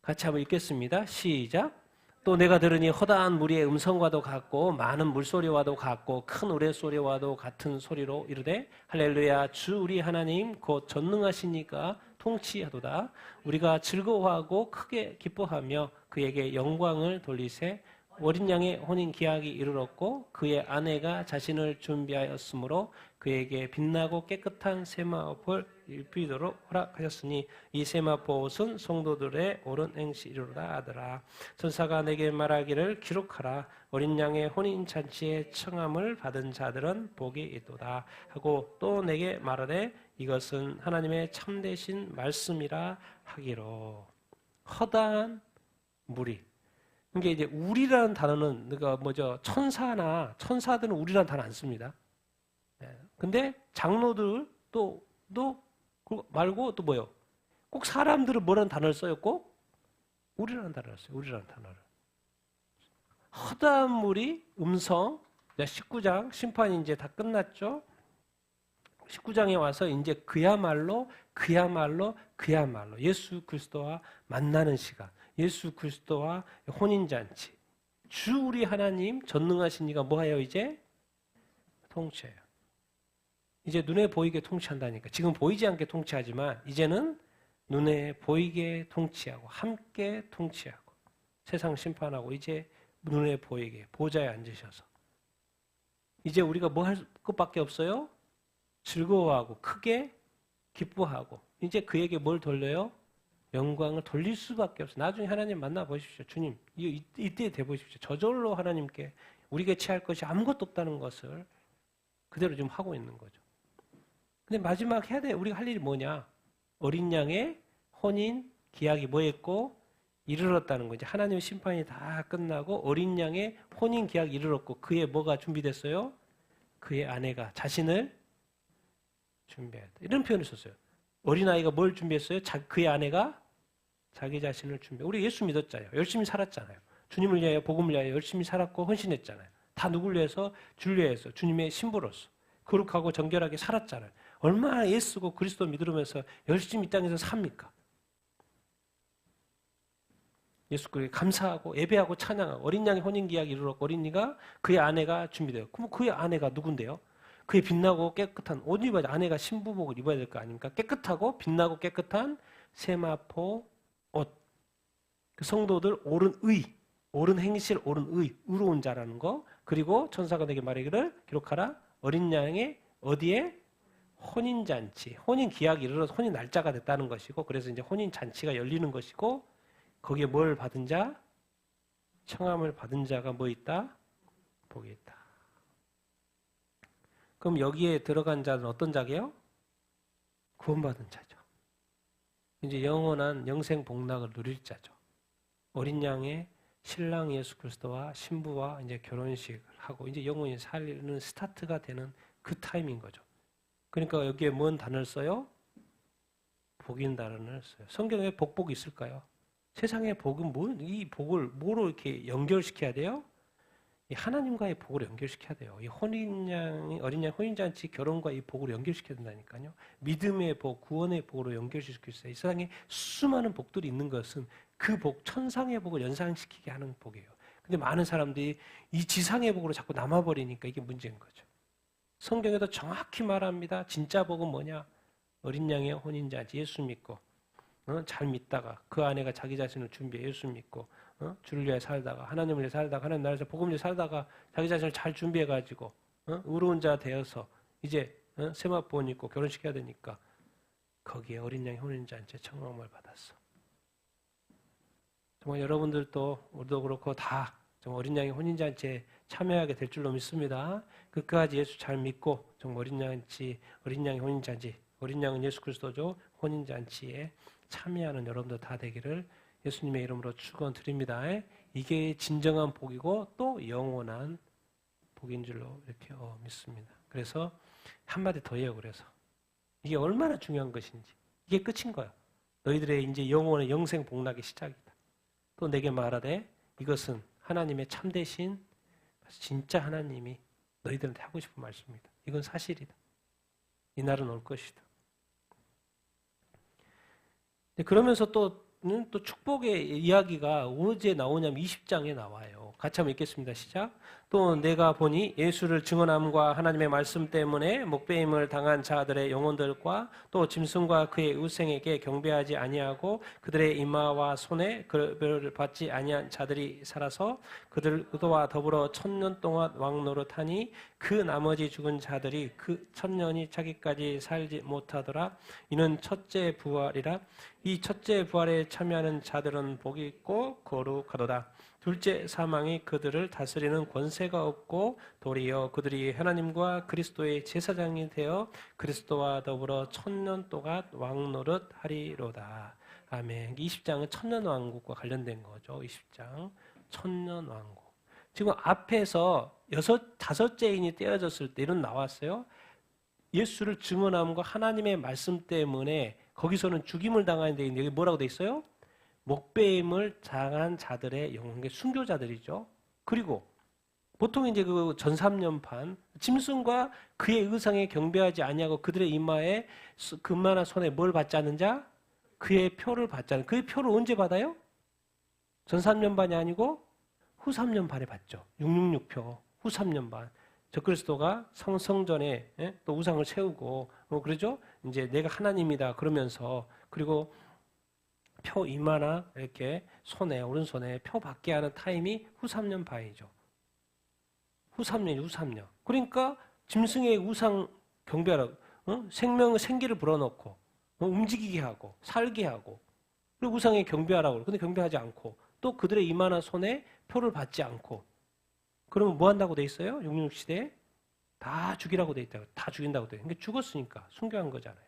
같이 한번 읽겠습니다. 시작. 또 내가 들으니 허다한 무리의 음성과도 같고 많은 물소리와도 같고 큰 우레소리와도 같은 소리로 이르되 할렐루야 주 우리 하나님 곧 전능하시니까 통치하도다. 우리가 즐거워하고 크게 기뻐하며 그에게 영광을 돌리세. 어린 양의 혼인 기약이 이르렀고 그의 아내가 자신을 준비하였으므로 그에게 빛나고 깨끗한 세마포를 입히도록 허락하셨으니 이 세마포 옷은 성도들의 옳은 행실이로다 하더라. 천사가 내게 말하기를 기록하라. 어린 양의 혼인 잔치에 청함을 받은 자들은 복이 있도다 하고 또 내게 말하되 이것은 하나님의 참되신 말씀이라 하기로. 허다한 무리 이게 이제 우리라는 단어는 그러니까 뭐죠? 천사들은 우리라는 단어 안 씁니다. 예. 근데 장로들 또 그거 말고 또 뭐요? 꼭 사람들은 뭐라는 단어를 써요? 꼭 우리라는 단어를 써요. 우리라는 단어를. 허다한 무리 음성 19장 심판이 이제 다 끝났죠. 19장에 와서 이제 그야말로 예수 그리스도와 만나는 시간, 예수 그리스도와 혼인잔치. 주 우리 하나님 전능하신 이가 뭐해요 이제? 통치해요. 이제 눈에 보이게 통치한다니까. 지금 보이지 않게 통치하지만 이제는 눈에 보이게 통치하고 함께 통치하고 세상 심판하고 이제 눈에 보이게 보좌에 앉으셔서 이제 우리가 뭐 할 것밖에 없어요? 즐거워하고 크게 기뻐하고 이제 그에게 뭘 돌려요? 영광을 돌릴 수밖에 없어요. 나중에 하나님 만나보십시오. 주님 이때 돼보십시오. 저절로 하나님께 우리에게 취할 것이 아무것도 없다는 것을 그대로 지금 하고 있는 거죠. 근데 마지막 해야 돼. 우리가 할 일이 뭐냐? 어린 양의 혼인 기약이 뭐였고 이르렀다는 거. 이제 하나님의 심판이 다 끝나고 어린 양의 혼인 기약이 이르렀고 그의 뭐가 준비됐어요? 그의 아내가 자신을 준비했다. 이런 표현을 썼어요. 어린아이가 뭘 준비했어요? 그의 아내가 자기 자신을 우리 예수 믿었잖아요. 열심히 살았잖아요. 주님을 위하여 복음을 위하여 열심히 살았고 헌신했잖아요. 다 누구를 위해서? 주를 위해서 주님의 신부로서 거룩하고 정결하게 살았잖아요. 얼마나 애쓰고 그리스도 믿으면서 열심히 이 땅에서 삽니까? 예수 그리스도에 감사하고 예배하고 찬양하고 어린 양의 혼인기약이 이르렀고 어린이가 그의 아내가 준비돼요. 그럼 그의 아내가 누군데요? 그의 빛나고 깨끗한 옷 입어야 돼. 아내가 신부복을 입어야 될 거 아닙니까? 깨끗하고 빛나고 깨끗한 세마포 옷. 그 성도들 옳은 행실, 옳은 의로운 자라는 거. 그리고 천사가 내게 말하기를 기록하라. 어린 양의 어디에? 혼인잔치. 혼인기약이 이르러서 혼인 날짜가 됐다는 것이고 그래서 이제 혼인잔치가 열리는 것이고 거기에 뭘 받은 자? 청함을 받은 자가 뭐 있다? 복이 있다. 그럼 여기에 들어간 자는 어떤 자게요? 구원받은 자죠. 이제 영원한 영생 복락을 누릴 자죠. 어린 양의 신랑 예수 그리스도와 신부와 이제 결혼식을 하고 이제 영원히 살리는 스타트가 되는 그 타임인 거죠. 그러니까 여기에 뭔 단어를 써요? 복인 단어를 써요. 성경에 복이 있을까요? 세상의 복은 이 복을 뭐로 이렇게 연결시켜야 돼요? 이 하나님과의 복을 연결시켜야 돼요. 이 어린 양 혼인잔치 결혼과 이 복을 연결시켜야 된다니까요. 믿음의 복, 구원의 복으로 연결시킬 수 있어요. 이 세상에 수많은 복들이 있는 것은 그 복, 천상의 복을 연상시키게 하는 복이에요. 근데 많은 사람들이 이 지상의 복으로 자꾸 남아버리니까 이게 문제인 거죠. 성경에도 정확히 말합니다. 진짜 복은 뭐냐? 어린 양의 혼인잔치 예수 믿고 잘 믿다가 그 아내가 자기 자신을 준비해 예수 믿고 주를 위해 살다가 하나님을 위해 살다가 하나님 나라에서 복음을 위해 살다가 자기 자신을 잘 준비해가지고 의로운 자 되어서 이제 세마포 옷 입고 결혼시켜야 되니까 거기에 어린 양의 혼인잔치에 청함을 받았어. 정말 여러분들도 우리도 그렇고 다 정말 어린 양의 혼인잔치에 참여하게 될 줄로 믿습니다. 끝까지 예수 잘 믿고 정말 어린 양의 혼인잔치 어린 양은 예수 그리스도죠. 혼인잔치에 참여하는 여러분들 다 되기를 예수님의 이름으로 축원드립니다. 이게 진정한 복이고 또 영원한 복인 줄로 이렇게 믿습니다. 그래서 한마디 더 해요. 그래서 이게 얼마나 중요한 것인지 이게 끝인 거예요. 너희들의 이제 영원의 영생 복락의 시작이다. 또 내게 말하되 이것은 하나님의 참되신 진짜 하나님이 너희들한테 하고 싶은 말씀입니다. 이건 사실이다. 이 날은 올 것이다. 그러면서 또 축복의 이야기가 어디에 나오냐면 20장에 나와요. 같이 한번 읽겠습니다. 시작. 또 내가 보니 예수를 증언함과 하나님의 말씀 때문에 목배임을 당한 자들의 영혼들과 또 짐승과 그의 우생에게 경배하지 아니하고 그들의 이마와 손에 급여를 받지 아니한 자들이 살아서 그들과 더불어 1000년 동안 왕노릇하니 그 나머지 죽은 자들이 그 1000년이 차기까지 살지 못하더라. 이는 첫째 부활이라. 이 첫째 부활에 참여하는 자들은 복이 있고 거룩하도다. 둘째 사망이 그들을 다스리는 권세가 없고 도리어 그들이 하나님과 그리스도의 제사장이 되어 그리스도와 더불어 1000년 동안 왕노릇하리로다. 아멘. 20장은 천년 왕국과 관련된 거죠. 20장. 천년왕국. 지금 앞에서 다섯째 인이 떼어졌을 때 이런 나왔어요. 예수를 증언함과 하나님의 말씀 때문에 거기서는 죽임을 당하는데 여기 뭐라고 돼 있어요? 목배임을 당한 자들의 영혼, 순교자들이죠. 그리고 보통 이제 그 전삼년판 짐승과 그의 의상에 경배하지 아니하고 그들의 이마에 금마나 손에 뭘 받지 않는 자? 그의 표를 받지 않는. 그의 표를 언제 받아요? 전삼년반이 아니고 후 3년반에 받죠. 666표 후 3년반. 적그리스도가 성전에 또 우상을 세우고 그러죠. 이제 내가 하나님이다 그러면서 그리고 표 이마나 이렇게 손에 오른손에 표 받게 하는 타임이 후 3년 반이죠. 후 3년. 그러니까 짐승의 우상 경배하라고 생기를 불어넣고 움직이게 하고 살게 하고 그리고 우상에 경배하라고 근데 경배하지 않고 또 그들의 이마나 손에 표를 받지 않고 그러면 뭐 한다고 돼 있어요? 66 시대에 다 죽이라고 돼 있다고. 다 죽인다고 돼. 그러니까 죽었으니까 순교한 거잖아요.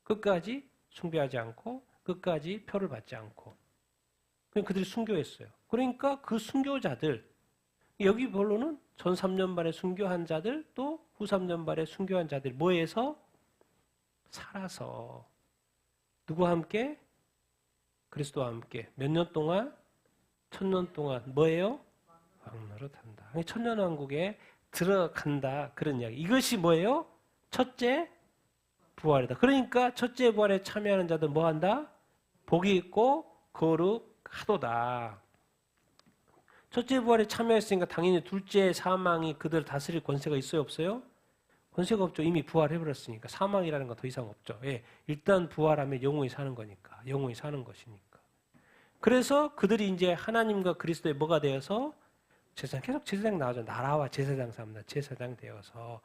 끝까지 숭배하지 않고 끝까지 표를 받지 않고 그냥 그들이 순교했어요. 그러니까 그 순교자들 여기 본론은 전 3년반에 순교한 자들 또 후 3년반에 순교한 자들 뭐에서 살아서 누구와 함께? 그리스도와 함께 몇 년 동안? 1000년 동안 뭐예요? 왕노릇한다. 천년왕국에 들어간다 그런 이야기. 이것이 뭐예요? 첫째 부활이다. 그러니까 첫째 부활에 참여하는 자들 뭐 한다? 복이 있고 거룩하도다. 첫째 부활에 참여했으니까 당연히 둘째 사망이 그들을 다스릴 권세가 있어요 없어요? 권세가 없죠. 이미 부활해버렸으니까 사망이라는 건 더 이상 없죠. 예, 일단 부활하면 영원히 사는 거니까 영원히 사는 것이니까. 그래서 그들이 이제 하나님과 그리스도의 뭐가 되어서 제사장 계속 제사장 나오죠. 나라와 제사장 삼다. 제사장 되어서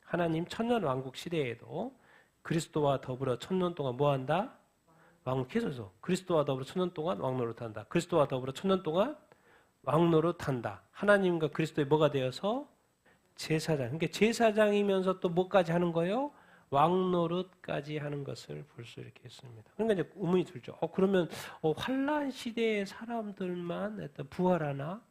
하나님 천년왕국 시대에도 그리스도와 더불어 1000년 동안 뭐한다? 계속해서 그리스도와 더불어 1000년 동안 왕노릇한다. 그리스도와 더불어 1000년 동안 왕노릇한다. 하나님과 그리스도의 뭐가 되어서 제사장. 그러니까 제사장이면서 또 뭐까지 하는 거예요? 왕노릇까지 하는 것을 볼 수 있게 했습니다. 그러니까 이제 의문이 들죠. 그러면 환란 시대의 사람들만 부활하나?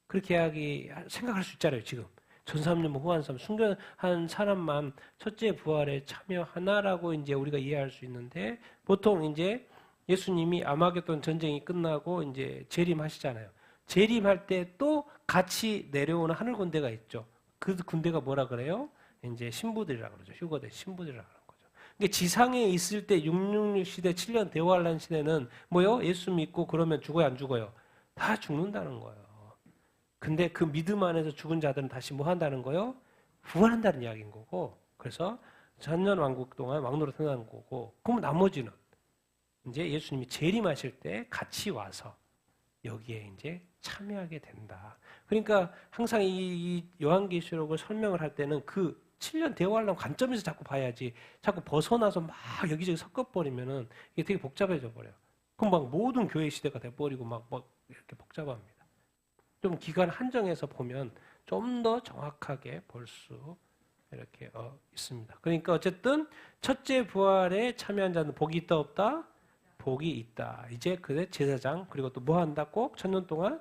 그렇게 생각할 수 있잖아요. 지금 전삼년 후한 사람, 순교한 사람만 첫째 부활에 참여하나라고 이제 우리가 이해할 수 있는데 보통 이제 예수님이 아마겟돈 전쟁이 끝나고 이제 재림하시잖아요. 재림할 때 또 같이 내려오는 하늘 군대가 있죠. 그 군대가 뭐라 그래요? 이제 신부들이라고 그러죠. 휴거된 신부들이라고 하는 거죠. 그러니까 지상에 있을 때 666 시대 7년 대환란 시대는 뭐요? 예수 믿고 그러면 죽어요, 안 죽어요? 다 죽는다는 거예요. 근데 그 믿음 안에서 죽은 자들은 다시 뭐 한다는 거예요? 부활한다는 이야기인 거고. 그래서 천년 왕국 동안 왕노릇 한다는 거고. 그럼 나머지는 이제 예수님이 재림하실 때 같이 와서 여기에 이제 참여하게 된다. 그러니까 항상 이 요한계시록을 설명을 할 때는 그 7년 대환란 관점에서 자꾸 봐야지 자꾸 벗어나서 막 여기저기 섞어버리면은 이게 되게 복잡해져 버려요. 그럼 막 모든 교회 시대가 돼버리고 막 이렇게 복잡합니다. 좀 기간 한정해서 보면 좀 더 정확하게 볼 수 이렇게 있습니다. 그러니까 어쨌든 첫째 부활에 참여한 자는 복이 있다 없다? 복이 있다. 이제 그의 제사장 그리고 또 뭐 한다? 꼭 1000년 동안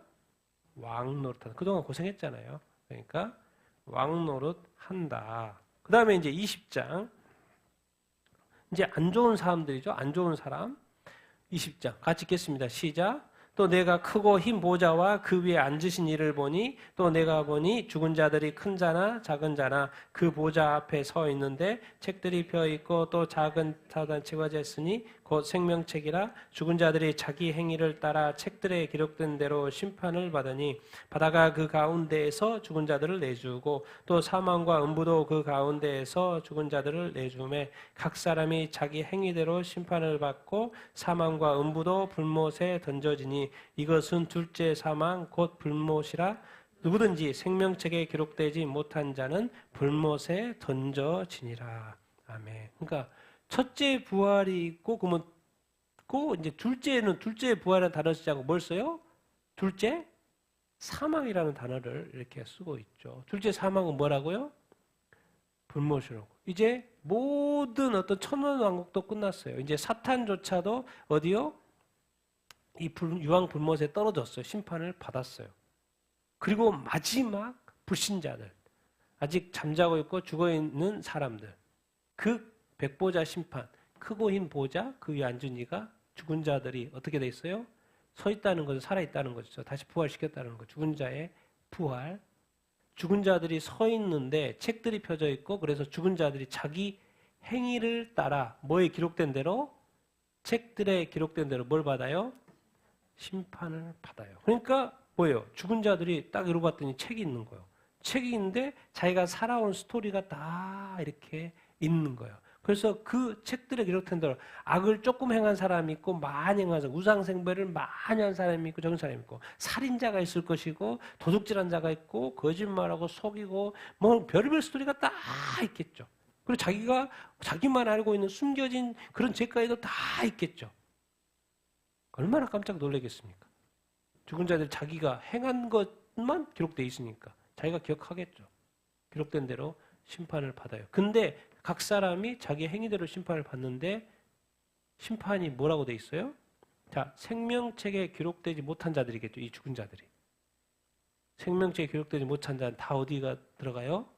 왕노릇한다. 그동안 고생했잖아요. 그러니까 왕노릇 한다. 그 다음에 이제 20장 이제 안 좋은 사람들이죠. 안 좋은 사람 20장 같이 읽겠습니다. 시작. 또 내가 크고 흰 보좌와 그 위에 앉으신 이를 보니 또 내가 보니 죽은 자들이 큰 자나 작은 자나 그 보좌 앞에 서 있는데 책들이 펴 있고 또 작은 사단 책어져 있으니 곧 생명책이라 죽은 자들이 자기 행위를 따라 책들에 기록된 대로 심판을 받으니 바다가 그 가운데에서 죽은 자들을 내주고 또 사망과 음부도 그 가운데에서 죽은 자들을 내주매 각 사람이 자기 행위대로 심판을 받고 사망과 음부도 불못에 던져지니 이것은 둘째 사망 곧 불못이라 누구든지 생명책에 기록되지 못한 자는 불못에 던져지니라. 아멘. 그러니까 첫째 부활이 있고 그러면 이제 둘째는 둘째 부활이라는 단어를 쓰지 않고 뭘 써요? 둘째 사망이라는 단어를 이렇게 쓰고 있죠. 둘째 사망은 뭐라고요? 불못이라고. 이제 모든 어떤 천년 왕국도 끝났어요. 이제 사탄조차도 어디요? 이 유황 불못에 떨어졌어요. 심판을 받았어요. 그리고 마지막 불신자들, 아직 잠자고 있고 죽어있는 사람들, 그 백보자 심판, 크고 흰 보좌 그 위에 앉은 이가 죽은 자들이 어떻게 돼 있어요? 서 있다는 것은 살아있다는 거죠. 다시 부활시켰다는 거. 죽은 자의 부활. 죽은 자들이 서 있는데 책들이 펴져 있고, 그래서 죽은 자들이 자기 행위를 따라 뭐에 기록된 대로, 책들에 기록된 대로 뭘 받아요? 심판을 받아요. 그러니까 뭐예요? 죽은 자들이 딱 이러고 봤더니 책이 있는 거예요. 책이 있는데 자기가 살아온 스토리가 다 이렇게 있는 거예요. 그래서 그 책들에 기록된 대로 악을 조금 행한 사람이 있고, 많이 행한 사람, 우상생배를 많이 한 사람이 있고, 적은 사람이 있고, 살인자가 있을 것이고, 도둑질한 자가 있고, 거짓말하고 속이고, 뭐 별의별 스토리가 다 있겠죠. 그리고 자기가 자기만 알고 있는 숨겨진 그런 죄까지도 다 있겠죠. 얼마나 깜짝 놀라겠습니까? 죽은 자들 자기가 행한 것만 기록되어 있으니까 자기가 기억하겠죠. 기록된 대로 심판을 받아요. 근데 각 사람이 자기 행위대로 심판을 받는데, 심판이 뭐라고 돼 있어요? 자, 생명책에 기록되지 못한 자들이겠죠. 이 죽은 자들이. 생명책에 기록되지 못한 자는 다 어디가 들어가요?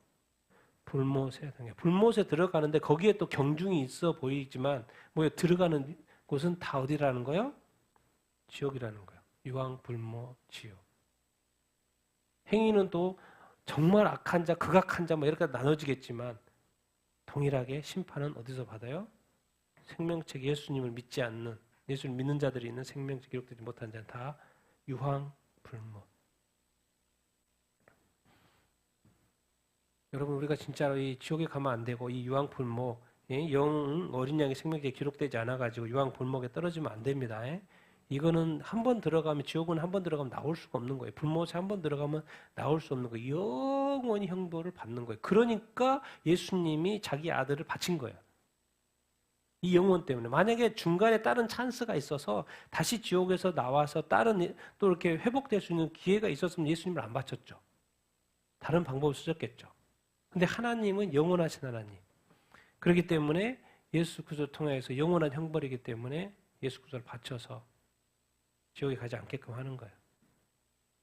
불못에. 불못에 들어가는데 거기에 또 경중이 있어 보이지만, 들어가는 곳은 다 어디라는 거예요? 지옥이라는 거예요. 유황, 불모, 지옥. 행위는 또 정말 악한 자, 극악한 자 이렇게 나눠지겠지만, 동일하게 심판은 어디서 받아요? 생명책, 예수님을 믿지 않는, 예수를 믿는 자들이 있는 생명책 기록되지 못한 자는 다 유황, 불모. 여러분, 우리가 진짜로 이 지옥에 가면 안 되고, 이 유황, 불모, 영 어린 양의 생명책에 기록되지 않아가지고 유황, 불목에 떨어지면 안 됩니다. 이거는 한 번 들어가면, 지옥은 한 번 들어가면 나올 수가 없는 거예요. 불못에 한 번 들어가면 나올 수 없는 거예요. 영원히 형벌을 받는 거예요. 그러니까 예수님이 자기 아들을 바친 거예요. 이 영혼 때문에. 만약에 중간에 다른 찬스가 있어서 다시 지옥에서 나와서 다른 또 이렇게 회복될 수 있는 기회가 있었으면 예수님을 안 바쳤죠. 다른 방법을 쓰셨겠죠. 근데 하나님은 영원하신 하나님. 그렇기 때문에 예수 그리스도를 통해서 영원한 형벌이기 때문에 예수 그리스도를 바쳐서 지옥에 가지 않게끔 하는 거예요.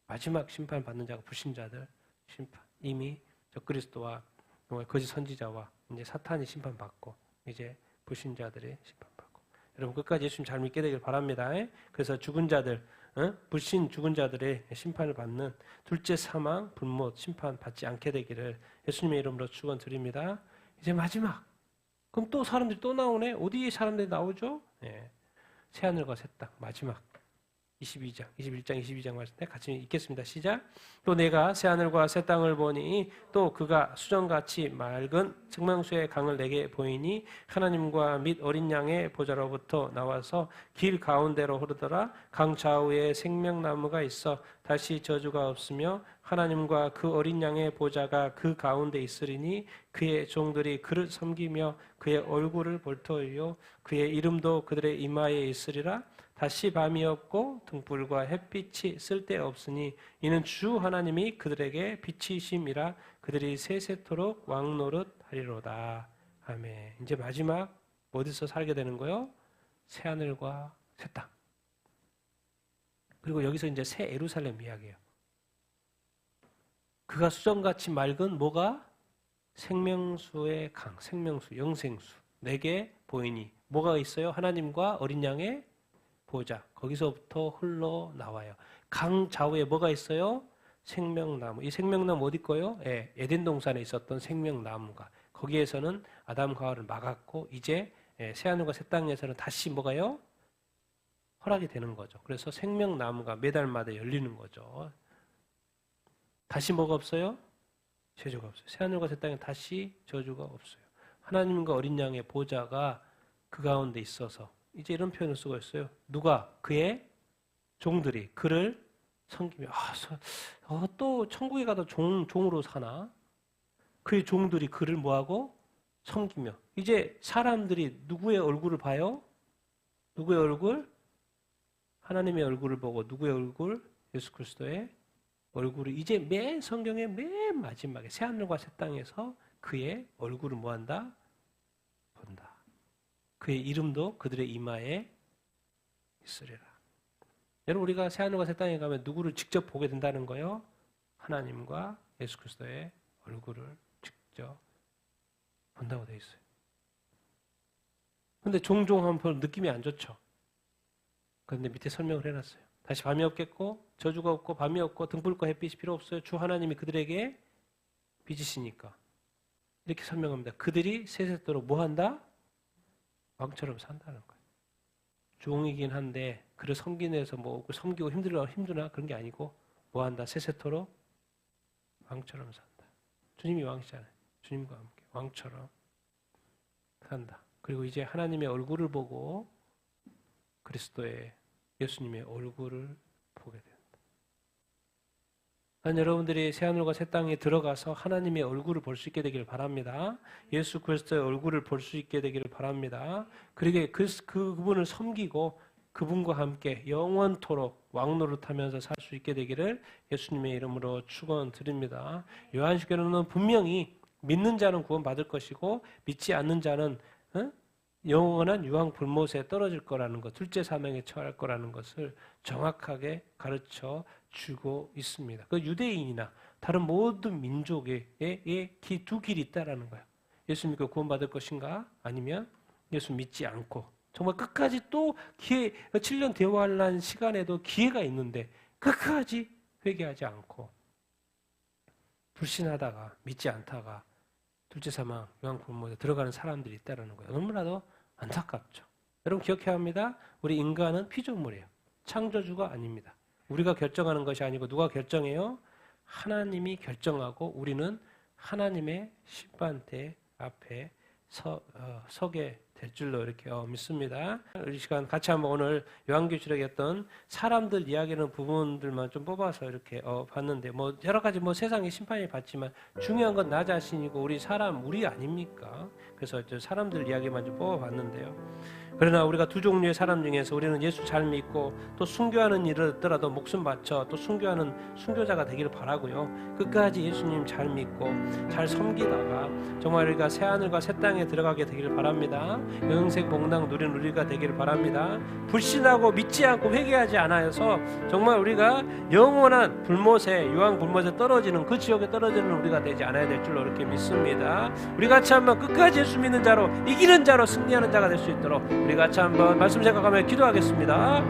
마지막 심판 받는 자가 불신자들 심판. 이미 적그리스도와 거짓 선지자와 이제 사탄이 심판받고, 이제 불신자들이 심판받고. 여러분 끝까지 예수님 잘 믿게 되길 바랍니다. 그래서 죽은 자들, 불신 죽은 자들의 심판을 받는 둘째 사망, 불못 심판 받지 않게 되기를 예수님의 이름으로 축원드립니다. 이제 마지막. 그럼 또 사람들이 또 나오네. 어디에 사람들이 나오죠? 새하늘과 새 땅 마지막. 22장, 21장, 22장 말씀 때 같이 읽겠습니다. 시작. 또 내가 새하늘과 새 땅을 보니 또 그가 수정같이 맑은 생명수의 강을 내게 보이니 하나님과 및 어린 양의 보좌로부터 나와서 길 가운데로 흐르더라. 강 좌우에 생명나무가 있어 다시 저주가 없으며 하나님과 그 어린 양의 보좌가 그 가운데 있으리니 그의 종들이 그를 섬기며 그의 얼굴을 볼 터이요 그의 이름도 그들의 이마에 있으리라. 다시 밤이 없고 등불과 햇빛이 쓸데없으니 이는 주 하나님이 그들에게 빛이심이라. 그들이 세세토록 왕노릇 하리로다. 아멘. 이제 마지막 어디서 살게 되는 거요? 새하늘과 새 땅. 그리고 여기서 이제 새 예루살렘 이야기예요. 그가 수정같이 맑은 뭐가? 생명수의 강, 생명수, 영생수. 내게 보이니 뭐가 있어요? 하나님과 어린 양의 보자. 거기서부터 흘러나와요. 강 좌우에 뭐가 있어요? 생명나무. 이 생명나무 어디 거요? 에덴 동산에 있었던 생명나무가. 거기에서는 아담과 하와를 막았고, 이제 새하늘과 새 땅에서는 다시 뭐가요? 허락이 되는 거죠. 그래서 생명나무가 매달마다 열리는 거죠. 다시 뭐가 없어요? 저주가 없어요. 새하늘과 새 땅에 다시 저주가 없어요. 하나님과 어린 양의 보좌가 그 가운데 있어서 이제 이런 표현을 쓰고 있어요. 누가? 그의 종들이 그를 섬기며. 또 천국에 가도 종으로 사나? 그의 종들이 그를 뭐하고? 섬기며. 이제 사람들이 누구의 얼굴을 봐요? 누구의 얼굴? 하나님의 얼굴을 보고. 누구의 얼굴? 예수 그리스도의 얼굴을 이제 맨 성경의 맨 마지막에 새하늘과 새 땅에서 그의 얼굴을 뭐한다? 본다. 그의 이름도 그들의 이마에 있으리라. 여러분 우리가 새하늘과 새 땅에 가면 누구를 직접 보게 된다는 거요? 하나님과 예수 그리스도의 얼굴을 직접 본다고 돼 있어요. 근데 종종 한번 느낌이 안 좋죠. 그런데 밑에 설명을 해놨어요. 다시 밤이 없겠고 저주가 없고 밤이 없고 등불과 햇빛이 필요 없어요. 주 하나님이 그들에게 빚이시니까. 이렇게 설명합니다. 그들이 세세토록 뭐한다? 왕처럼 산다는 거예요. 종이긴 한데 그를 섬기는 데서 뭐 섬기고 힘드나 그런 게 아니고 뭐한다? 세세토록 왕처럼 산다. 주님이 왕이잖아요. 주님과 함께 왕처럼 산다. 그리고 이제 하나님의 얼굴을 보고 그리스도의 예수님의 얼굴을 보게 된다. 난 여러분들이 새하늘과 새 땅에 들어가서 하나님의 얼굴을 볼 수 있게 되기를 바랍니다. 예수 그리스도의 얼굴을 볼 수 있게 되기를 바랍니다. 그리고 그분을 섬기고 그분과 함께 영원토록 왕노릇하면서 살 수 있게 되기를 예수님의 이름으로 축원드립니다. 요한식에는 분명히 믿는 자는 구원받을 것이고 믿지 않는 자는 영원한 유황 불못에 떨어질 거라는 것, 둘째 사명에 처할 거라는 것을 정확하게 가르쳐 주고 있습니다. 그 유대인이나 다른 모든 민족에 두 길이 있다라는 거예요. 예수 믿고 구원받을 것인가? 아니면 예수 믿지 않고 정말 끝까지 또 기회, 7년 대환란 시간에도 기회가 있는데 끝까지 회개하지 않고 불신하다가 믿지 않다가 둘째 사망, 유황 불못에 들어가는 사람들이 있다는 거예요. 너무나도 안타깝죠. 여러분 기억해야 합니다. 우리 인간은 피조물이에요. 창조주가 아닙니다. 우리가 결정하는 것이 아니고 누가 결정해요? 하나님이 결정하고 우리는 하나님의 심판대 앞에 서게 될 줄로 이렇게 믿습니다. 이 시간 같이 한번 오늘 요한계시록의 어떤 사람들 이야기하는 부분들만 좀 뽑아서 이렇게 봤는데 뭐 여러 가지 뭐 세상의 심판이 받지만 중요한 건 나 자신이고 우리 아닙니까? 그래서 사람들 이야기만 좀 뽑아봤는데요. 그러나 우리가 두 종류의 사람 중에서 우리는 예수 잘 믿고 또 순교하는 일을 했더라도 목숨 바쳐 또 순교하는 순교자가 되기를 바라고요. 끝까지 예수님 잘 믿고 잘 섬기다가 정말 우리가 새하늘과 새 땅에 들어가게 되기를 바랍니다. 영생 복락 누리는 우리가 되기를 바랍니다. 불신하고 믿지 않고 회개하지 않아서 정말 우리가 영원한 불못에 유황 불못에 떨어지는 그 지옥에 떨어지는 우리가 되지 않아야 될 줄로 이렇게 믿습니다. 우리 같이 한번 끝까지 예수 믿는 자로 이기는 자로 승리하는 자가 될 수 있도록 우리 같이 한번 말씀 생각하며 기도하겠습니다.